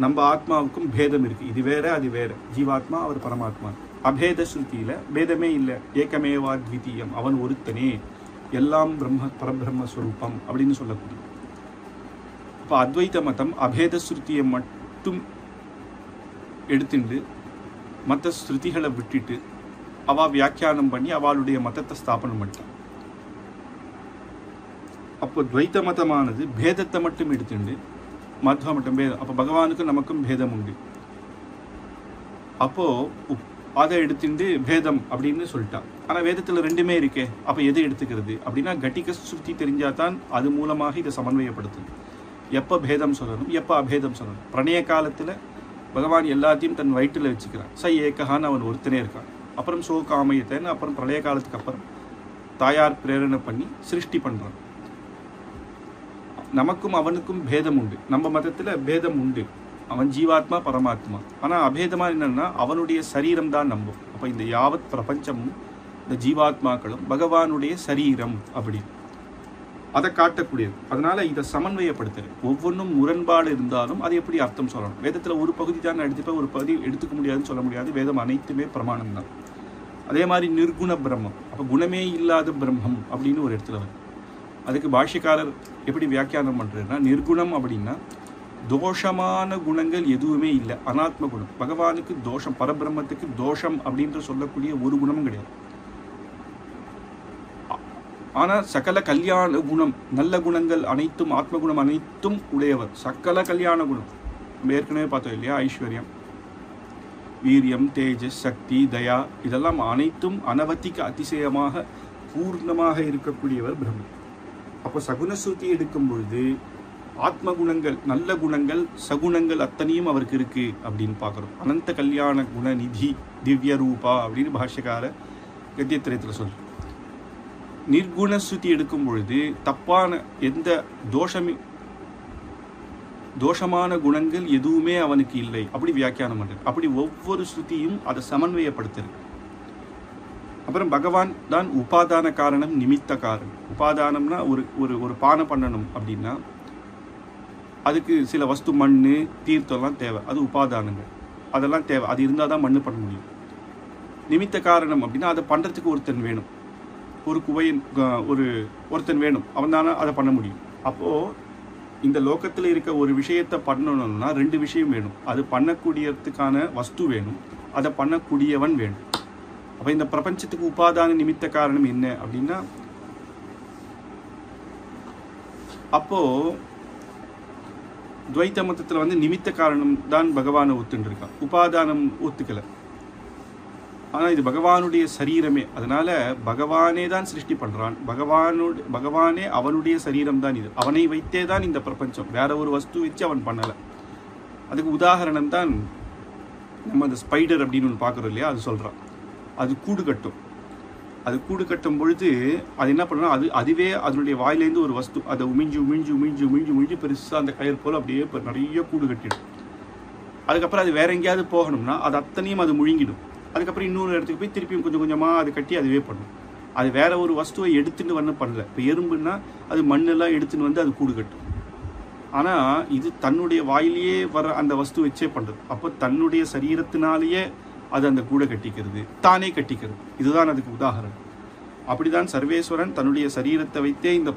நம்ம ஆத்மாவுக்கும் பேதம் இருக்கு. இது வேற அது வேற. ஜீவாத்மா அவர் பரமாத்மா. அபேத ஸ்ருதியில பேதமே இல்லை. ஏகமேவா த்விதீயம், அவன் ஒருத்தனே, எல்லாம் பரபிரம்மஸ்வரூபம் அப்படின்னு சொல்லக்கூடிய. இப்போ அத்வைத மதம் அபேத ஸ்ருதியை மட்டும் எடுத்துட்டு மற்ற ஸ்ருதிகளை விட்டுட்டு அவ வியாக்கியானம் பண்ணி அவளுடைய மதத்தை ஸ்தாபனம் பண்ணிட்டான். அப்போ துவைத்த மதமானது பேதத்தை மட்டும் எடுத்துண்டு மத்வ மட்டும் பேதம். அப்போ பகவானுக்கும் நமக்கும் பேதம் உண்டு. அப்போ அதை எடுத்துட்டு பேதம் அப்படின்னு சொல்லிட்டான். ஆனால் வேதத்தில் ரெண்டுமே இருக்கே, அப்போ எது எடுத்துக்கிறது அப்படின்னா கட்டிக ஸ்ருதி தெரிஞ்சாதான் அது மூலமாக இதை சமன்வயப்படுத்துது. எப்போ பேதம் சொல்லணும், எப்போ அபேதம் சொல்லணும். பிரணய காலத்தில் பகவான் எல்லாத்தையும் தன் வயிற்றில் வச்சுக்கிறான். ஏகஹான்னு அவன் ஒருத்தனே இருக்கான். அப்புறம் சோகாமயத்தைன்னு அப்புறம் பிரளய காலத்துக்கு அப்புறம் தாயார் பிரேரணை பண்ணி சிருஷ்டி பண்ணுறான். நமக்கும் அவனுக்கும் பேதம் உண்டு. நம்ம மதத்தில் பேதம் உண்டு. அவன் ஜீவாத்மா பரமாத்மா. ஆனால் அபேதமா என்னன்னா அவனுடைய சரீரம் தான் நம்பும். அப்போ இந்த யாவத் பிரபஞ்சமும் இந்த ஜீவாத்மாக்களும் பகவானுடைய சரீரம் அப்படி அதை காட்டக்கூடியது. அதனால இதை சமன்வயப்படுத்துறது. ஒவ்வொன்றும் முரண்பாடு இருந்தாலும் அதை எப்படி அர்த்தம் சொல்லணும். வேதத்தில் ஒரு பகுதி தான் எடுத்துப்ப ஒரு பகுதி எடுத்துக்க முடியாதுன்னு சொல்ல முடியாது. வேதம் அனைத்துமே பிரமாணம் தான். அதே மாதிரி நிர்குண பிரம்மம், அப்போ குணமே இல்லாத பிரம்மம் அப்படின்னு ஒரு இடத்துல வரும். அதுக்கு பாஷ்யக்காரர் எப்படி வியாக்கியானம் பண்றதுன்னா, நிர்குணம் அப்படின்னா தோஷமான குணங்கள் எதுவுமே இல்லை, அனாத்ம குணம். பகவானுக்கு தோஷம், பரபிரம்மத்துக்கு தோஷம் அப்படின்ற சொல்லக்கூடிய ஒரு குணமும் கிடையாது. ஆனா சகல கல்யாண குணம், நல்ல குணங்கள் அனைத்தும், ஆத்ம குணம் அனைத்தும் உடையவர். சகல கல்யாண குணம் நம்ம ஏற்கனவே பார்த்தோம் இல்லையா? ஐஸ்வர்யம், வீரியம், தேஜஸ், சக்தி, தயா, இதெல்லாம் அனைத்தும் அனவத்திக்கு அதிசயமாக பூர்ணமாக இருக்கக்கூடியவர் பிரம்மன். அப்போ சகுணஸ்ருதி எடுக்கும் பொழுது ஆத்ம குணங்கள், நல்ல குணங்கள், சகுணங்கள் அத்தனையும் அவருக்கு இருக்கு அப்படின்னு பார்க்குறோம். அனந்த கல்யாண குணநிதி திவ்ய ரூபா அப்படின்னு பாஷ்யக்கார கத்தியத்திரத்தில் சொல்றோம். நிர்குணஸ்ருதி எடுக்கும் பொழுது தப்பான எந்த தோஷமான குணங்கள் எதுவுமே அவனுக்கு இல்லை அப்படி வியாக்கியானம் பண்றது. அப்படி ஒவ்வொரு ஸ்ருதியும் அதை சமன்வயப்படுத்துறது. அப்புறம் பகவான் தான் உபாதான காரணம், நிமித்த காரணம். உபாதானம்னா ஒரு பானை பண்ணணும் அப்படின்னா அதுக்கு சில வஸ்து, மண், தீர்த்தம்லாம் தேவை. அது உபாதானங்கள், அதெல்லாம் தேவை. அது இருந்தால் தான் மண் பண்ண முடியும். நிமித்த காரணம் அப்படின்னா அதை பண்ணுறதுக்கு ஒருத்தன் வேணும். ஒரு குவையன் ஒருத்தன் வேணும், அவன் தானே அதை பண்ண முடியும். அப்போது இந்த லோகத்தில் இருக்க ஒரு விஷயத்தை பண்ணணும்னா ரெண்டு விஷயம் வேணும். அது பண்ணக்கூடியதுக்கான வஸ்து வேணும், அதை பண்ணக்கூடியவன் வேணும். அப்போ இந்த பிரபஞ்சத்துக்கு உபாதான நிமித்த காரணம் என்ன அப்படின்னா, அப்போ துவைத்த மதத்தில் நிமித்த காரணம் தான் பகவானை ஒத்துன்னு இருக்கான், உபாதானம் ஒத்துக்கலை. ஆனால் இது பகவானுடைய சரீரமே. அதனால பகவானே தான் சிருஷ்டி பண்ணுறான். பகவானே அவனுடைய சரீரம் தான் இது. அவனை வைத்தே தான் இந்த பிரபஞ்சம். வேற ஒரு வஸ்து வச்சு அவன் பண்ணலை. அதுக்கு உதாரணம் தான் நம்ம அந்த ஸ்பைடர் அப்படின்னு ஒன்று பார்க்குறோம் இல்லையா? அது சொல்கிறான். அது கூடு கட்டும். அது கூடு கட்டும் பொழுது அது என்ன பண்ணணும், அதுவே அதனுடைய வாயிலேருந்து ஒரு வஸ்து அதை உமிஞ்சு பெருசாக அந்த கயிறு போல் அப்படியே நிறைய கூடு கட்டிடும். அதுக்கப்புறம் அது வேற எங்கேயாவது போகணும்னா அது அத்தனையும் அது முழுங்கிடும். அதுக்கப்புறம் இன்னொரு இடத்துக்கு போய் திருப்பியும் கொஞ்சம் கொஞ்சமாக அது கட்டி அதுவே பண்ணும். அது வேற ஒரு வஸ்துவை எடுத்துட்டு பண்ணல. இப்போ எறும்புன்னா அது மண்ணெல்லாம் எடுத்துன்னு அது கூடு கட்டும். ஆனால் இது தன்னுடைய வாயிலேயே வர அந்த வஸ்து வச்சே பண்ணுறது. அப்போ தன்னுடைய சரீரத்தினாலேயே அது அந்த கூடை கட்டிக்கிறது, தானே கட்டிக்கிறது. இதுதான் அதுக்கு உதாரணம். அப்படிதான் சர்வேஸ்வரன் தன்னுடைய சரீரத்தை வைத்தே இந்த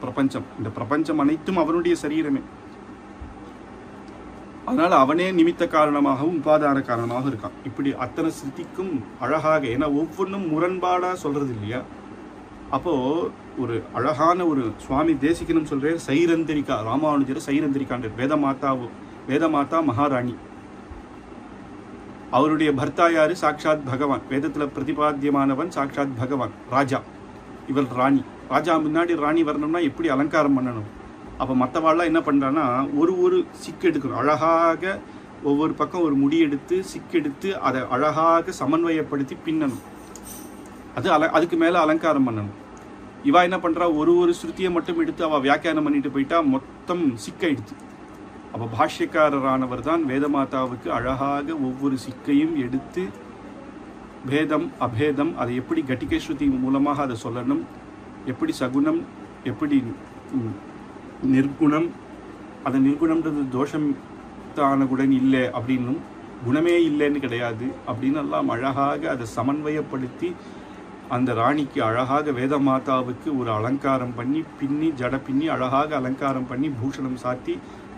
பிரபஞ்சம் அனைத்தும் அவனுடைய சரீரமே. அதனால அவனே நிமித்த காரணமாகவும் உபாதான காரணமாக இருக்கான். இப்படி அத்தனை ஸ்ருதிக்கும் அழகாக, ஏன்னா ஒவ்வொன்றும் முரண்பாடா சொல்றது இல்லையா? அப்போ ஒரு அழகான ஒரு சுவாமி தேசிகனும் சொல்றேன், சைரந்திரிகா, ராமானுஜர் சைரந்திரிகான்ற வேதமாதா மகாராணி. அவருடைய பர்த்தா யாரு? சாட்சாத் பகவான். வேதத்துல பிரதிபாத்தியமானவன் சாட்சாத் பகவான். ராஜா, இவள் ராணி. ராஜா முன்னாடி ராணி வரணும்னா எப்படி அலங்காரம் பண்ணணும்? அப்போ மற்றவாள்லாம் என்ன பண்ணுறான்னா ஒரு சிக்கு எடுக்கணும். அழகாக ஒவ்வொரு பக்கம் ஒரு முடி எடுத்து சிக்கெடுத்து அதை அழகாக சமன்வயப்படுத்தி பின்னணும். அதுக்கு மேலே அலங்காரம் பண்ணணும். இவா என்ன பண்ணுறா, ஒரு ஸ்ருதியை மட்டும் எடுத்து அவள் வியாக்கியானம் பண்ணிட்டு போயிட்டா மொத்தம் சிக்காயிடுச்சு. அப்போ பாஷ்யக்காரரானவர் தான் வேதமாதாவுக்கு அழகாக ஒவ்வொரு சிக்கையும் எடுத்து பேதம் அபேதம் அதை எப்படி கட்டிகை ஸ்ருதி மூலமாக அதை சொல்லணும், எப்படி சகுனம், எப்படி நிர்குணம், அந்த நிர்குணம்ன்றது தோஷம் உரித்தான குணம் இல்லை அப்படின்னும் குணமே இல்லைன்னு கிடையாது அப்படின்னு எல்லாம் அழகாக அதை சமன்வயப்படுத்தி அந்த ராணிக்கு அழகாக வேத மாதாவுக்கு ஒரு அலங்காரம் பண்ணி பின்னி ஜட பின்னி அழகாக அலங்காரம் பண்ணி பூஷணம் சாத்தி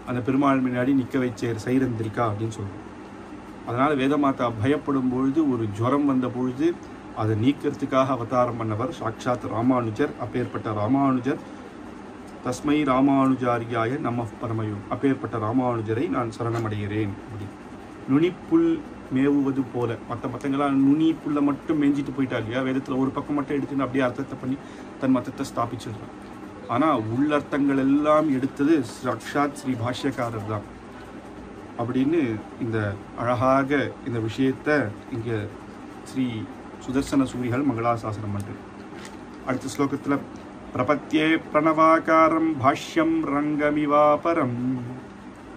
அந்த பெருமாள் முன்னாடி நிற்க வச்சார் சைரந்திரிகா அப்படின்னு சொல்லுவோம். அதனால் வேதமாதா பயப்படும் பொழுது ஒரு ஜுரம் வந்த பொழுது அதை நீக்கிறதுக்காக அவதாரம் பண்ணவர் சாட்சாத் ராமானுஜர். அப்பேற்பட்ட ராமானுஜர் தஸ்மை ராமானுஜாரியாய நம பரமயோ, அப்பேற்பட்ட ராமானுஜரை நான் சரணமடைகிறேன். அப்படி நுனிப்புல் மேவுவது போல மற்ற மற்றங்களாம் நுனி புல்லை மட்டும் மேய்ஞ்சிட்டு போயிட்டா இல்லையா, வேதத்தில் ஒரு பக்கம் மட்டும் எடுத்துன்னு அப்படியே அர்த்தத்தை பண்ணி தன் மதத்தை ஸ்தாபிச்சிடுறான். ஆனால் உள்ளர்த்தங்கள் எல்லாம் எடுத்தது சாட்சாத் ஸ்ரீ பாஷ்யக்காரர் தான் அப்படின்னு இந்த அழகாக இந்த விஷயத்தை இங்கே ஸ்ரீ சுதர்சன சூரிகள் மங்களாசாசனம் பண்ணுறது. அடுத்த ஸ்லோகத்தில் பிரபத்யே பிரணவாகாரம் பாஷ்யம் ரங்கமிவாபரம்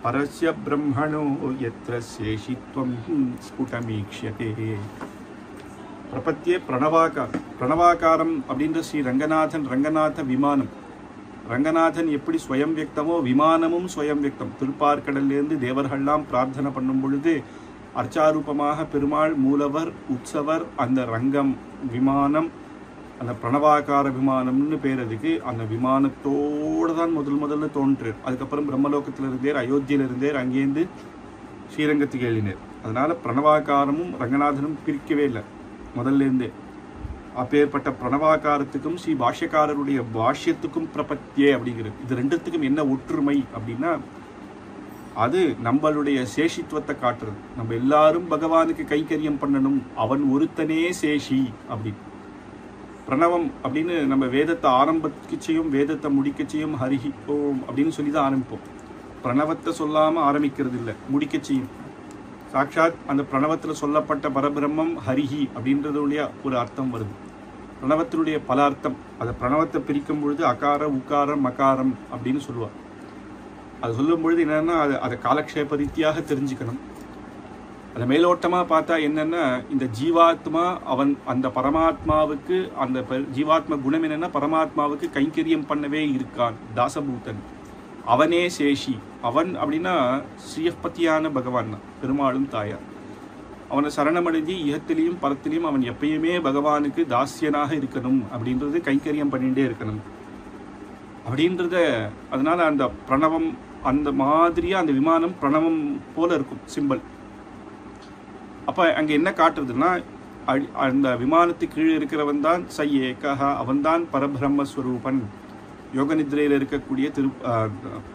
பரஸ்ய பிரம்மணோ யத்ர சேஷித்வம் ஸ்புடமீக்ஷ்யதே. பிரபத்யே பிரணவாகாரம், பிரணவாகாரம் அப்படின்ற ஸ்ரீ ரங்கநாத விமானம். ரங்கநாதன் எப்படி ஸ்வயம் வியக்தமோ விமானமும் ஸ்வயம் வியக்தம். திருப்பார்கடல்லேருந்து தேவர்கள்லாம் பிரார்த்தனை பண்ணும் பொழுது அர்ச்சாரூபமாக பெருமாள் மூலவர் உற்சவர் அந்த ரங்கம் விமானம், அந்த பிரணவாகார விமானம்னு பேர். அதுக்கு அந்த விமானத்தோடு தான் முதல்ல தோன்றார். அதுக்கப்புறம் பிரம்மலோகத்தில் இருந்தேர், அயோத்தியில் இருந்தேர், அங்கேருந்து ஸ்ரீரங்கத்துக்கு எழுதினார். அதனால பிரணவாகாரமும் ரங்கநாதனும் பிரிக்கவே இல்லை முதல்லேருந்தே. அப்பேற்பட்ட பிரணவாகாரத்துக்கும் ஸ்ரீ பாஷ்யக்காரருடைய பாஷ்யத்துக்கும் பிரபத்தியே அப்படிங்கிறது. இது ரெண்டுத்துக்கும் என்ன ஒற்றுமை அப்படின்னா, அது நம்மளுடைய சேஷித்துவத்தை காட்டுறது. நம்ம எல்லாரும் பகவானுக்கு கைங்கரியம் பண்ணணும், அவன் ஒருத்தனே சேஷி அப்படின்னு. பிரணவம் அப்படின்னு நம்ம வேதத்தை ஆரம்பிக்கச்சையும் வேதத்தை முடிக்கச்சையும் ஹரிஹி ஓம் அப்படின்னு சொல்லி தான் ஆரம்பிப்போம். பிரணவத்தை சொல்லாமல் ஆரம்பிக்கிறது இல்லை, முடிக்கச்சையும். சாட்சாத் அந்த பிரணவத்தில் சொல்லப்பட்ட பரபிரம்மம் ஹரிஹி அப்படின்றதுடைய ஒரு அர்த்தம் வருது. பிரணவத்தினுடைய பல அர்த்தம். அதை பிரணவத்தை பிரிக்கும் பொழுது அகார உக்காரம் மகாரம் அப்படின்னு சொல்லுவார். அது சொல்லும் பொழுது என்னன்னா அதை காலக்ஷேப ரீதியாக தெரிஞ்சுக்கணும். அதை மேலோட்டமாக பார்த்தா என்னன்னா, இந்த ஜீவாத்மா அவன் அந்த பரமாத்மாவுக்கு அந்த ஜீவாத்மா குணம் என்னன்னா பரமாத்மாவுக்கு கைங்கரியம் பண்ணவே இருக்கான், தாசபூதன், அவனே சேஷி. அவன் அப்படின்னா ஸ்ரீயப்பத்தியான பகவான் தான், பெருமாளும் தாயார். அவனை சரணமடைஞ்சி இகத்திலையும் பரத்திலையும் அவன் எப்பயுமே பகவானுக்கு தாசியனாக இருக்கணும் அப்படின்றது, கைங்கரியம் பண்ணிகிட்டே இருக்கணும் அப்படின்றத. அதனால அந்த பிரணவம் அந்த மாதிரியா அந்த விமானம் பிரணவம் போல இருக்கும் சிம்பல். அப்போ அங்கே என்ன காட்டுறதுன்னா, அந்த விமானத்துக்கு கீழே இருக்கிறவன் தான் சையேகா, அவன்தான் பரபிரம்மஸ்வரூபன். யோக நித்ரையில் இருக்கக்கூடிய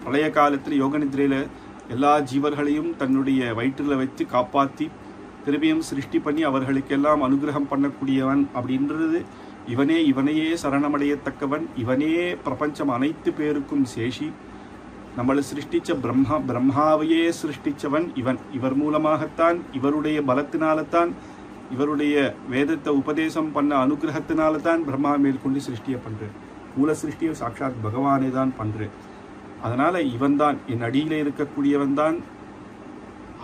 பழைய காலத்தில் யோக நித்ரையில் எல்லா ஜீவர்களையும் தன்னுடைய வயிற்றில் வைத்து காப்பாற்றி திரும்பியும் சிருஷ்டி பண்ணி அவர்களுக்கெல்லாம் அனுகிரகம் பண்ணக்கூடியவன் அப்படின்றது இவனையே சரணமடையத்தக்கவன், இவனே பிரபஞ்சம் அனைத்து பேருக்கும் சேஷி. நம்மளை சிருஷ்டிச்ச பிரம்மாவையே சிருஷ்டிச்சவன் இவர் மூலமாகத்தான், இவருடைய பலத்தினால்தான், இவருடைய வேதத்தை உபதேசம் பண்ண அனுகிரகத்தினால தான் பிரம்மா மேற்கொண்டு சிருஷ்டியை பண்ணுறேன். மூல சிருஷ்டியை சாட்சாத் பகவானே தான் பண்ணுறேன். அதனால் இவன் தான் என் அடியில் இருக்கக்கூடியவன் தான்,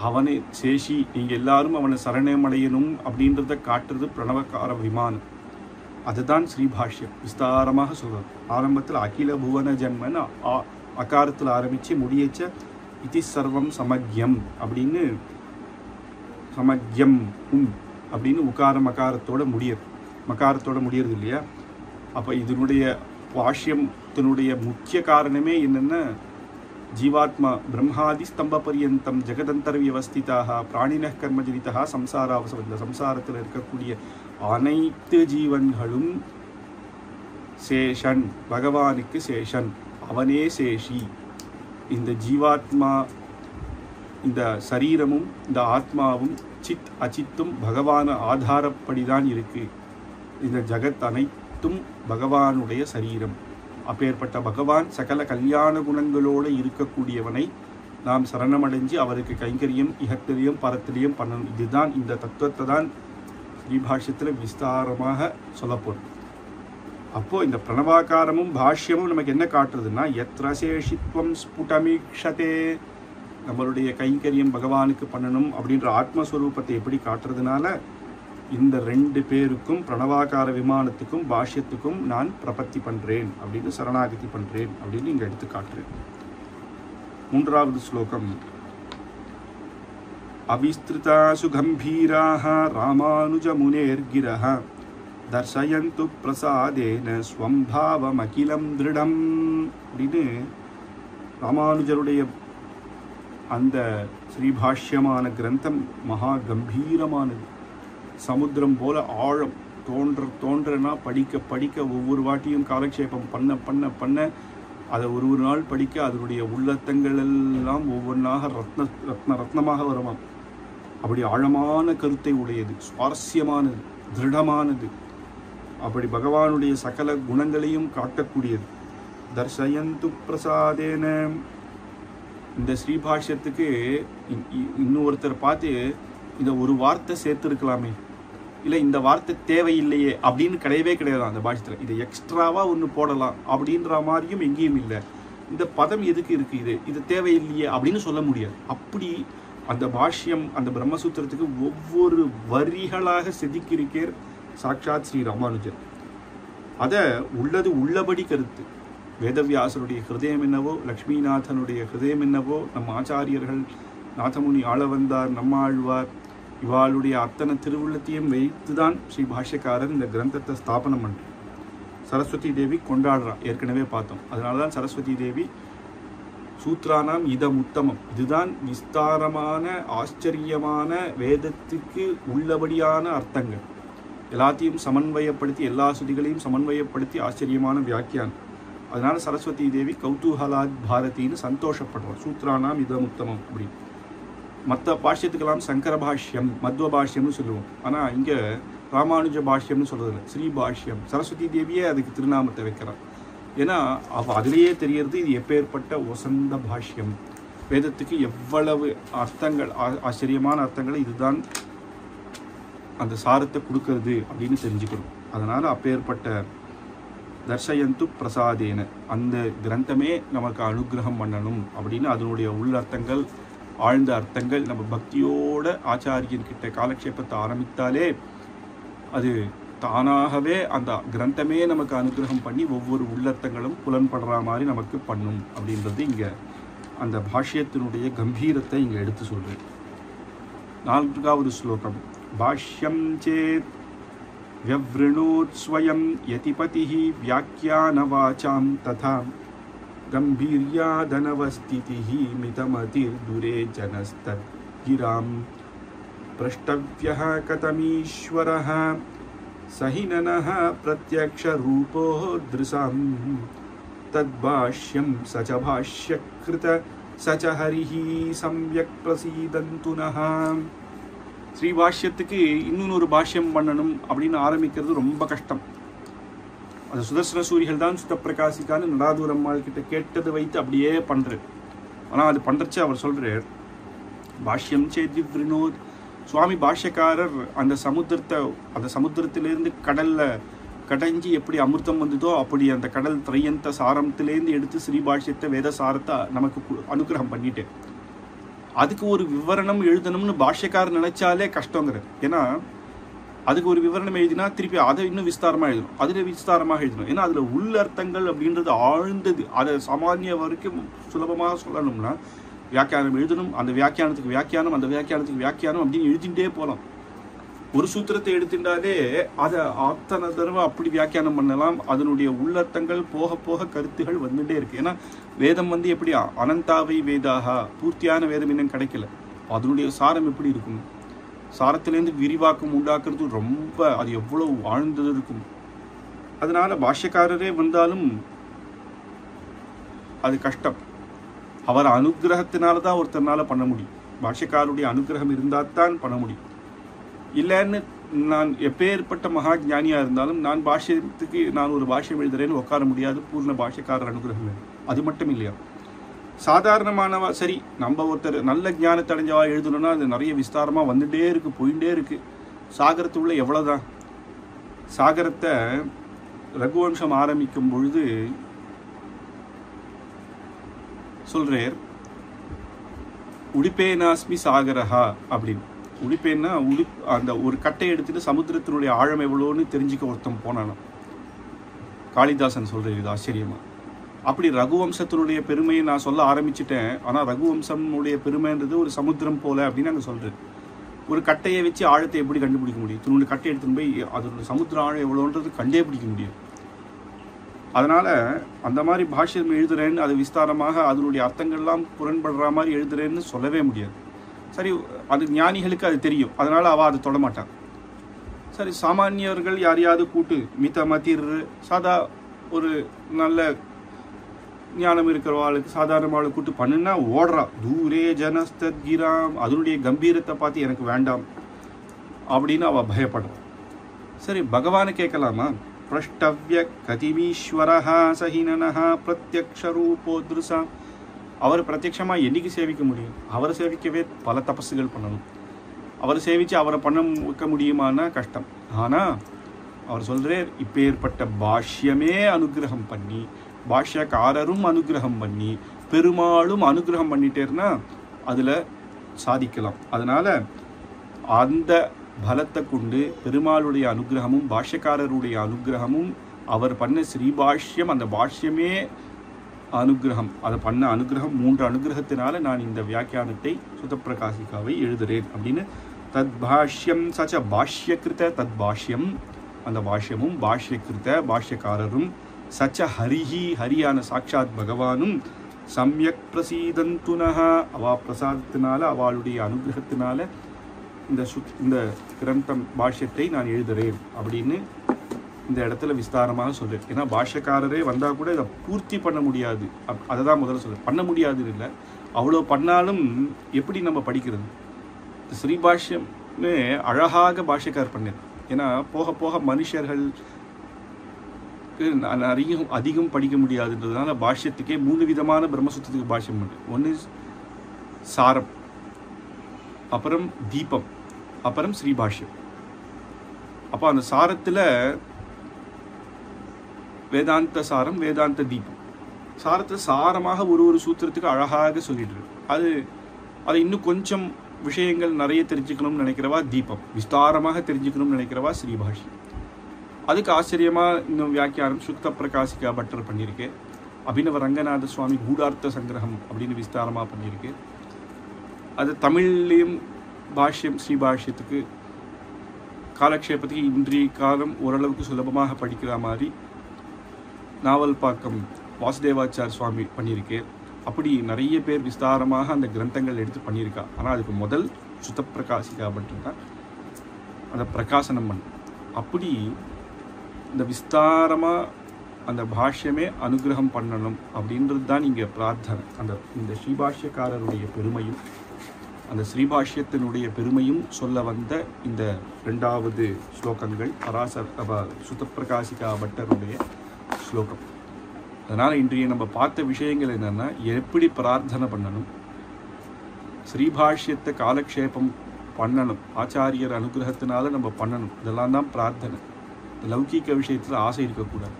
அவனை சேஷி, நீங்கள் எல்லாரும் அவனை சரணமடையணும் அப்படின்றத காட்டுறது பிரணவக்கார விமானம். அதுதான் ஸ்ரீபாஷ்யம் விஸ்தாரமாக சொல்கிறது. ஆரம்பத்தில் அகில புவன ஜன்மன் அகாரத்தில் ஆரம்பித்து முடியச்ச இதி சர்வம் சமக்யம் அப்படின்னு சமக்யம் அப்படின்னு உக்காரம் மகாரத்தோட முடியறது இல்லையா. அப்போ இதனுடைய பாஷ்யத்தினுடைய முக்கிய காரணமே என்னென்னா, ஜீவாத்மா பிரம்மாதி ஸ்தம்ப பரியந்தம் ஜெகதந்தர் வியவஸ்திதாக பிராணின கர்மஜனிதா சம்சாராவசம். இந்த சம்சாரத்தில் இருக்கக்கூடிய அனைத்து ஜீவன்களும் சேஷன், பகவானுக்கு சேஷன், அவனே சேஷி. இந்த ஜீவாத்மா, இந்த சரீரமும் இந்த ஆத்மாவும் சித் அச்சித்தும் பகவான ஆதாரப்படிதான் இருக்கு. இந்த ஜகத் அனைத்தும் பகவானுடைய சரீரம். அப்பேற்பட்ட பகவான் சகல கல்யாண குணங்களோடு இருக்கக்கூடியவனை நாம் சரணமடைஞ்சு அவருக்கு கைங்கரியம் இகத்திலையும் பரத்திலையும் பண்ணணும். இதுதான், இந்த தத்துவத்தை தான் ஸ்ரீபாஷ்யத்தில் விஸ்தாரமாக சொல்லப்படும். அப்போது இந்த பிரணவாகாரமும் பாஷ்யமும் நமக்கு என்ன காட்டுறதுன்னா, எத்ர சேஷித்வம் ஸ்புடமீக்ஷதே, நம்மளுடைய கைங்கரியம் பகவானுக்கு பண்ணணும் அப்படின்ற ஆத்மஸ்வரூபத்தை எப்படி காட்டுறதுனால, இந்த ரெண்டு பேருக்கும் பிரணவாகார விமானத்துக்கும் பாஷ்யத்துக்கும் நான் பிரபத்தி பண்ணுறேன் அப்படின்னு, சரணாகதி பண்ணுறேன் அப்படின்னு இங்கே எடுத்து காட்டுறேன். மூன்றாவது ஸ்லோகம். அவிஸ்திருதாசு கம்பீராः ராமானுஜமுனேர்கிரः தர்சயந்து பிரசாதேன ஸ்வம் பாவம் அகிலம் திருடம் அப்படின்னு ராமானுஜருடைய அந்த ஸ்ரீபாஷ்யமான கிரந்தம் மகா கம்பீரமானது. சமுத்திரம் போல ஆழம். தோன்றனா படிக்க படிக்க ஒவ்வொரு வாட்டியும் காலக்ஷேபம் பண்ண பண்ண பண்ண அதை ஒரு நாள் படிக்க அதனுடைய உள்ளத்தங்கள் எல்லாம் ஒவ்வொன்றாக ரத்னமாக வருமாம். அப்படி ஆழமான கருத்தை உடையது, சுவாரஸ்யமானது, திருடமானது. அப்படி பகவானுடைய சகல குணங்களையும் காட்டக்கூடியது. தர்சயந்து பிரசாதேன. இந்த ஸ்ரீபாஷ்யத்துக்கு இன்னொருத்தர் பார்த்து இந்த ஒரு வார்த்தை சேர்த்துருக்கலாமே, இல்லை இந்த வார்த்தை தேவையில்லையே அப்படின்னு கிடையவே கிடையாது அந்த பாஷ்யத்தில். இதை எக்ஸ்ட்ராவாக ஒன்று போடலாம் அப்படின்ற மாதிரியும் எங்கேயும் இல்லை. இந்த பதம் எதுக்கு இருக்குது, இது தேவையில்லையே அப்படின்னு சொல்ல முடியாது. அப்படி அந்த பாஷ்யம், அந்த பிரம்மசூத்திரத்துக்கு ஒவ்வொரு வரிகளாக செதுக்கியிருக்கேர் சாட்சாத் ஸ்ரீ ராமானுஜர். அதை உள்ளது உள்ளபடி கருத்து. வேதவியாசருடைய ஹிருதயம் என்னவோ, லக்ஷ்மிநாதனுடைய ஹிருதயம் என்னவோ, நம் ஆச்சாரியர்கள் நாதமுனி ஆளவந்தார், நம்மாழ்வார் இவாளுடைய அத்தனை திருவுள்ளத்தையும் வைத்துதான் ஸ்ரீ பாஷ்யக்காரர் இந்த கிரந்தத்தை ஸ்தாபனம் பண்ணுறார். சரஸ்வதி தேவி கொண்டாடுறா, ஏற்கனவே பார்த்தோம். அதனால தான் சரஸ்வதி தேவி சூத்ரானாம் இதம் உத்தமம், இதுதான் விஸ்தாரமான ஆச்சரியமான வேதத்துக்கு உள்ளபடியான அர்த்தங்கள் எல்லாத்தையும் சமன்வயப்படுத்தி, எல்லா ஸ்ருதிகளையும் சமன்வயப்படுத்தி ஆச்சரியமான வியாக்கியானம். அதனால சரஸ்வதி தேவி கௌதூகலாத் பாரதின்னு சந்தோஷப்படுறார். சூத்ரானாம் இதம் உத்தமம் அப்படின்னு. மற்ற பாஷ்யத்துக்கெல்லாம் சங்கர பாஷ்யம், மத்வ பாஷ்யம்னு சொல்லுவோம். ஆனால் இங்கே ராமானுஜ பாஷ்யம்னு சொல்றதில்லை, ஸ்ரீ பாஷ்யம். சரஸ்வதி தேவியே அதுக்கு திருநாமத்தை வைக்கிறார். ஏன்னா அதிலேயே தெரியறது இது எப்பேற்பட்ட வசந்த பாஷ்யம். வேதத்துக்கு எவ்வளவு அர்த்தங்கள், ஆச்சரியமான அர்த்தங்களை இதுதான் அந்த சாரத்தை கொடுக்கறது அப்படின்னு தெரிஞ்சுக்கணும். அதனால அப்பேற்பட்ட தர்சயந்து பிரசாதேன அந்த கிரந்தமே நமக்கு அனுகிரகம் பண்ணணும் அப்படின்னு அதனுடைய உள்ளர்த்தங்கள், ஆழ்ந்த அர்த்தங்கள் நம்ம பக்தியோட ஆச்சாரியன்கிட்ட காலக்ஷேபத்தை ஆரம்பித்தாலே அது தானாகவே அந்த கிரந்தமே நமக்கு அனுகிரகம் பண்ணி ஒவ்வொரு உள்ளர்த்தங்களும் புலன்படுற மாதிரி நமக்கு பண்ணும் அப்படின்றது இங்கே அந்த பாஷ்யத்தினுடைய கம்பீரத்தை இங்கே எடுத்து சொல்கிறேன். 4வது ஸ்லோகம். பாஷ்யம் சேத் व्यवृणोत् स्वयं यतिपतिः व्याख्यानवाचां तथा गम्भीर्यादनवस्थितिः मितमतिर्दुरे जनस्तद्गिरां प्रष्टव्यः कथमीश्वरः सहिननः प्रत्यक्षरूपो दृशां तद्भाष्यं स च भाष्यकृत स च हरिः सम्यक् प्रसीदन्तु नः. ஸ்ரீபாஷ்யத்துக்கு இன்னொரு பாஷ்யம் பண்ணணும் அப்படின்னு ஆரம்பிக்கிறது ரொம்ப கஷ்டம். அது சுதர்சன சூரிகள் தான் சுத்த பிரகாசிக்கான்னு நடாதூர் அம்மாள் கிட்ட கேட்டது வைத்து அப்படியே பண்ணுறார். ஆனால் அது பண்ணுறச்சு அவர் சொல்கிறார், பாஷ்யம் சேதி வினோத். சுவாமி பாஷ்யக்காரர் அந்த சமுத்திரத்திலேருந்து கடலில் கடைஞ்சி எப்படி அமிர்தம் வந்ததோ அப்படி அந்த கடல் திரையந்த சாரத்திலேருந்து எடுத்து ஸ்ரீபாஷ்யத்தை வேத சாரத்தை நமக்கு அனுகிரகம் பண்ணிட்டேன். அதுக்கு ஒரு விவரணம் எழுதணும்னு பாஷ்யக்காரர் நினைச்சாலே கஷ்டங்கிறார். ஏன்னா அதுக்கு ஒரு விவரணம் எழுதினா திருப்பி அதை இன்னும் விஸ்தாரமாக எழுதணும், அதில் விஸ்தாரமாக எழுதணும். ஏன்னா அதில் உள்ளர்த்தங்கள் அப்படின்றது ஆழ்ந்தது. அதை சாமானிய வரைக்கும் சுலபமாக சொல்லணும்னா வியாக்கியானம் எழுதணும், அந்த வியாக்கியானத்துக்கு வியாக்கியானம், அந்த வியாக்கியானத்துக்கு வியாக்கியானம் அப்படின்னு எழுதிட்டே போகலாம். ஒரு சூத்திரத்தை எடுத்துட்டாலே அதை அத்தனை தடவை அப்படி வியாக்கியானம் பண்ணலாம். அதனுடைய உள்ளர்த்தங்கள் போக போக கருத்துகள் வந்துட்டே இருக்கு. ஏன்னா வேதம் எப்படி அனந்தாவை வேதாக, பூர்த்தியான வேதம் இன்னும் கிடைக்கல. அதனுடைய சாரம் எப்படி இருக்கும், சாரத்திலேருந்து விரிவாக்கம் உண்டாக்குறது ரொம்ப, அது எவ்வளவு ஆழ்ந்தது இருக்கும். அதனால பாஷ்யக்காரரே வந்தாலும் அது கஷ்டம். அவர் அனுகிரகத்தினால்தான் ஒருத்தனால பண்ண முடியும். பாஷ்யக்காரருடைய அனுகிரகம் இருந்தால் தான் பண்ண முடியும். இல்லைன்னு நான் எப்பேற்பட்ட மகா ஞானியாக இருந்தாலும் நான் பாஷ்யத்துக்கு நான் ஒரு பாஷ்யம் எழுதுறேன்னு உட்கார முடியாது. பூர்ண பாஷ்யக்காரர் அனுகிரகம். அது மட்டும் இல்லையா, சாதாரணமானவா சரி நம்ம ஒருத்தர் நல்ல ஞானத்தை அடைஞ்சவா எழுதணும்னா அது நிறைய விஸ்தாரமாக வந்துட்டே இருக்கு, போயிட்டே இருக்கு. சாகரத்துள்ள எவ்வளோதான். சாகரத்தை ரகுவம்சம் ஆரம்பிக்கும் பொழுது சொல்றேர், உடிப்பேனாஸ்மி சாகரஹா அப்படின்னு. உடிப்பேன்னா அந்த ஒரு கட்டை எடுத்துட்டு சமுத்திரத்தினுடைய ஆழம் எவ்வளோன்னு தெரிஞ்சுக்க ஒருத்தன் போனானா. காளிதாசன் சொல்றாரு இது ஆச்சரியமா. அப்படி ரகுவம்சத்தினுடைய பெருமையை நான் சொல்ல ஆரம்பிச்சிட்டேன். ஆனால் ரகுவம்சனுடைய பெருமைன்றது ஒரு சமுத்திரம் போல அப்படின்னு அங்கே சொல்கிறேன். ஒரு கட்டையை வச்சு ஆழத்தை எப்படி கண்டுபிடிக்க முடியும்? திரும்ப கட்டை எடுத்துன்னு போய் அதோட சமுத்திர ஆழம் எவ்வளோன்றது கண்டே பிடிக்க முடியும். அதனால் அந்த மாதிரி பாஷ்யம் எழுதுறேன்னு அது விஸ்தாரமாக அதனுடைய அர்த்தங்கள்லாம் புறன்படுற மாதிரி எழுதுறேன்னு சொல்லவே முடியாது. சரி, அது ஞானிகளுக்கு அது தெரியும், அதனால் அவள் அதை தொடமாட்டான். சரி, சாமானியர்கள் யாரையாவது கூட்டு மித மதிர் சாதா ஒரு நல்ல ஞானம் இருக்கிறவாளுக்கு சாதாரணவாளை கூட்டு பண்ணுன்னா ஓடுறா. தூரே ஜனஸ்தத்கிராம், அதனுடைய கம்பீரத்தை பார்த்து எனக்கு வேண்டாம் அப்படின்னு அவள் பயப்படுறான். சரி, பகவானை கேட்கலாமா? பிரஷ்டவ்ய கதிமீஸ்வரஹா சஹினனஹா பிரத்யக்ஷ ரூபோத்ருசா. அவர் பிரத்யட்சமாக என்னைக்கு சேவிக்க முடியும்? அவரை சேவிக்கவே பல தபஸுகள் பண்ணணும். அவரை சேவித்து அவரை பண்ண வைக்க முடியுமானா கஷ்டம். ஆனால் அவர் சொல்கிறார், இப்போ ஏற்பட்ட பாஷ்யமே அனுகிரகம் பண்ணி, பாஷ்யக்காரரும் அனுகிரகம் பண்ணி, பெருமாளும் அனுகிரகம் பண்ணிட்டேர்னா அதில் சாதிக்கலாம். அதனால் அந்த பலத்தை கொண்டு பெருமாளுடைய அனுகிரகமும் பாஷ்யக்காரருடைய அனுகிரகமும் அவர் பண்ண ஸ்ரீபாஷ்யம், அந்த பாஷ்யமே அனுகிரகம், அதை பண்ண அனுகிரகம், 3 அனுகிரகத்தினால நான் இந்த வியாக்கியானத்தை சுதப்பிரகாசிகாவை எழுதுறேன் அப்படின்னு. தத் பாஷ்யம் சச்ச பாஷ்யகிருத, தத் பாஷ்யம் அந்த பாஷ்யமும், பாஷ்யகிருத பாஷ்யக்காரரும், சச்ச ஹரிஹி ஹரியான சாட்சாத் பகவானும், சம்யக் பிரசீதந்துனஹ அவா பிரசாதத்தினால அவளுடைய அனுகிரகத்தினால இந்த கிரந்தம் பாஷ்யத்தை நான் எழுதுறேன் அப்படின்னு இந்த இடத்துல விஸ்தாரமாக சொல்றேன். ஏன்னா பாஷ்யக்காரரே வந்தால் கூட இதை பூர்த்தி பண்ண முடியாது. அதை தான் முதல்ல சொல்ல, பண்ண முடியாதுன்னு இல்லை, அவ்வளோ பண்ணாலும் எப்படி நம்ம படிக்கிறது? ஸ்ரீபாஷ்யமே அழகாக பாஷ்யக்கார் பண்ணது. ஏன்னா போக போக மனுஷர்கள் அதிகம் படிக்க முடியாதுன்றதுனால பாஷ்யத்துக்கே 3 விதமான பிரம்மசூத்திரத்துக்கு பாஷ்யம் உண்டு. ஒன்று சாரம், அப்புறம் தீபம், அப்புறம் ஸ்ரீபாஷ்யம். அப்போ அந்த சாரத்தில் வேதாந்த சாரம், வேதாந்த தீபம். சாரத்தில் சாரமாக ஒரு சூத்திரத்துக்கு அழகாக சொல்லிடுறது. அதை இன்னும் கொஞ்சம் விஷயங்கள் நிறைய தெரிஞ்சுக்கணும்னு நினைக்கிறவா தீபம், விஸ்தாரமாக தெரிஞ்சுக்கணும்னு நினைக்கிறவா ஸ்ரீபாஷ்யம். அதுக்கு ஆச்சரியமாக இன்னும் வியாக்கியானம் சுத்த பிரகாசிகா பட்டர் பண்ணியிருக்கேன். அபினவ ரங்கநாத சுவாமி கூடார்த்த சங்கிரகம் அப்படின்னு விஸ்தாரமாக பண்ணியிருக்கேன். அது தமிழ்லேயும் பாஷ்யம் ஸ்ரீபாஷ்யத்துக்கு காலக்ஷேபத்துக்கு இன்றைய காலம் ஓரளவுக்கு சுலபமாக படிக்கிற மாதிரி நாவல் பாக்கம் வாசுதேவாச்சார் சுவாமி பண்ணியிருக்கேன். அப்படி நிறைய பேர் விஸ்தாரமாக அந்த கிரந்தங்கள் எடுத்து பண்ணியிருக்கா. ஆனால் அதுக்கு முதல் சுத்தப்பிரகாசிகா பட்டர் தான் அந்த பிரகாசனம் பண்ண. அப்படி இந்த விஸ்தாரமாக அந்த பாஷ்யமே அனுகிரகம் பண்ணணும் அப்படின்றது தான் இங்கே பிரார்த்தனை. இந்த ஸ்ரீபாஷ்யக்காரருடைய பெருமையும் அந்த ஸ்ரீபாஷ்யத்தினுடைய பெருமையும் சொல்ல வந்த இந்த 2வது ஸ்லோகங்கள் சுத்தப்பிரகாசிகா பட்டருடைய ஸ்லோகம். அதனால் இன்றைய நம்ம பார்த்த விஷயங்கள் என்னென்னா, எப்படி பிரார்த்தனை பண்ணணும், ஸ்ரீபாஷ்யத்தை காலக்ஷேபம் பண்ணணும், ஆச்சாரியர் அனுகிரகத்தினால நம்ம பண்ணணும். இதெல்லாம் தான் பிரார்த்தனை. லௌகிக விஷயத்தில் ஆசை இருக்கக்கூடாது.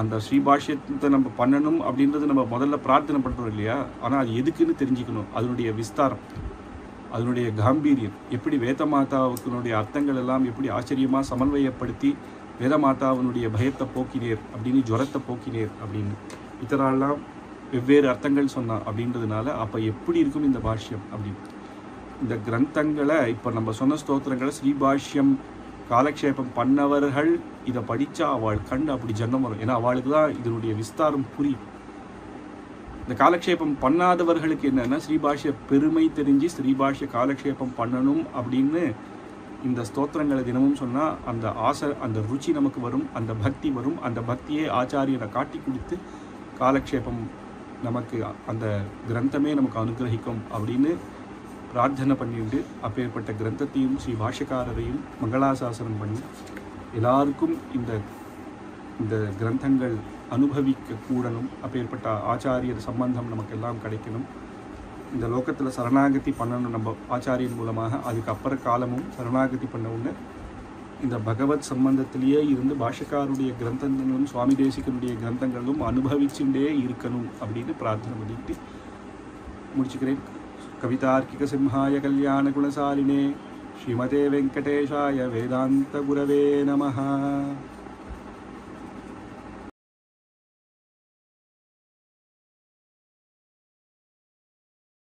அந்த ஸ்ரீபாஷ்யத்தை நம்ம பண்ணணும் அப்படின்றது நம்ம முதல்ல பிரார்த்தனை பண்ணுறோம் இல்லையா? ஆனால் அது எதுக்குன்னு தெரிஞ்சுக்கணும். அதனுடைய விஸ்தாரம், அதனுடைய காம்பீரியம், எப்படி வேதமாதாவுக்குனுடைய அர்த்தங்கள் எல்லாம் எப்படி ஆச்சரியமாக சமன்வயப்படுத்தி வேதமாதாவினுடைய பயத்தை போக்கினேர் அப்படின்னு, ஜுரத்தை போக்கினேர் அப்படின்னு, இத்தரெல்லாம் வெவ்வேறு அர்த்தங்கள் சொன்னா அப்படின்றதுனால அப்போ எப்படி இருக்கும் இந்த பாஷ்யம் அப்படின்னு. இந்த கிரந்தங்களை இப்போ நம்ம சொன்ன ஸ்தோத்திரங்களை ஸ்ரீபாஷ்யம் காலக்ஷேபம் பண்ணவர்கள் இதை படித்தா அவள் கண் அப்படி ஜன்னம் வரும். ஏன்னா அவளுக்கு தான் இதனுடைய விஸ்தாரம் புரியும். இந்த காலக்ஷேபம் பண்ணாதவர்களுக்கு என்னென்னா, ஸ்ரீபாஷ்ய பெருமை தெரிஞ்சு ஸ்ரீபாஷ்ய காலக்ஷேபம் பண்ணணும் அப்படின்னு இந்த ஸ்தோத்திரங்களை தினமும் சொன்னால் அந்த ஆசை, அந்த ருச்சி நமக்கு வரும், அந்த பக்தி வரும். அந்த பக்தியை ஆச்சாரியனை காட்டி கொடுத்து காலக்ஷேபம் நமக்கு, அந்த கிரந்தமே நமக்கு அனுகிரகிக்கும் அப்படின்னு பிரார்த்தனை பண்ணிட்டு அப்பேற்பட்ட கிரந்தத்தையும் ஸ்ரீ பாஷ்யக்காரரையும் மங்களாசாசனம் பண்ணி எல்லாருக்கும் இந்த கிரந்தங்கள் அனுபவிக்க கூடணும். அப்பேற்பட்ட ஆச்சாரியர் சம்பந்தம் நமக்கு எல்லாம் கிடைக்கணும். இந்த லோகத்தில் சரணாகதி பண்ணணும் நம்ம ஆச்சாரியன் மூலமாக. அதுக்கப்புற காலமும் சரணாகதி பண்ண உடனே இந்த பகவத் சம்பந்தத்திலேயே இருந்து பாஷ்யக்காருடைய கிரந்தங்களும் சுவாமி தேசிகனுடைய கிரந்தங்களும் அனுபவிச்சுட்டே இருக்கணும் அப்படின்னு பிரார்த்தனை பண்ணிட்டு முடிச்சுக்கிறேன். கவிதார்க்கிக சிம்ஹாய கல்யாண குணசாலினே ஸ்ரீமதே வெங்கடேஷாய வேதாந்த குரவே நமஹ.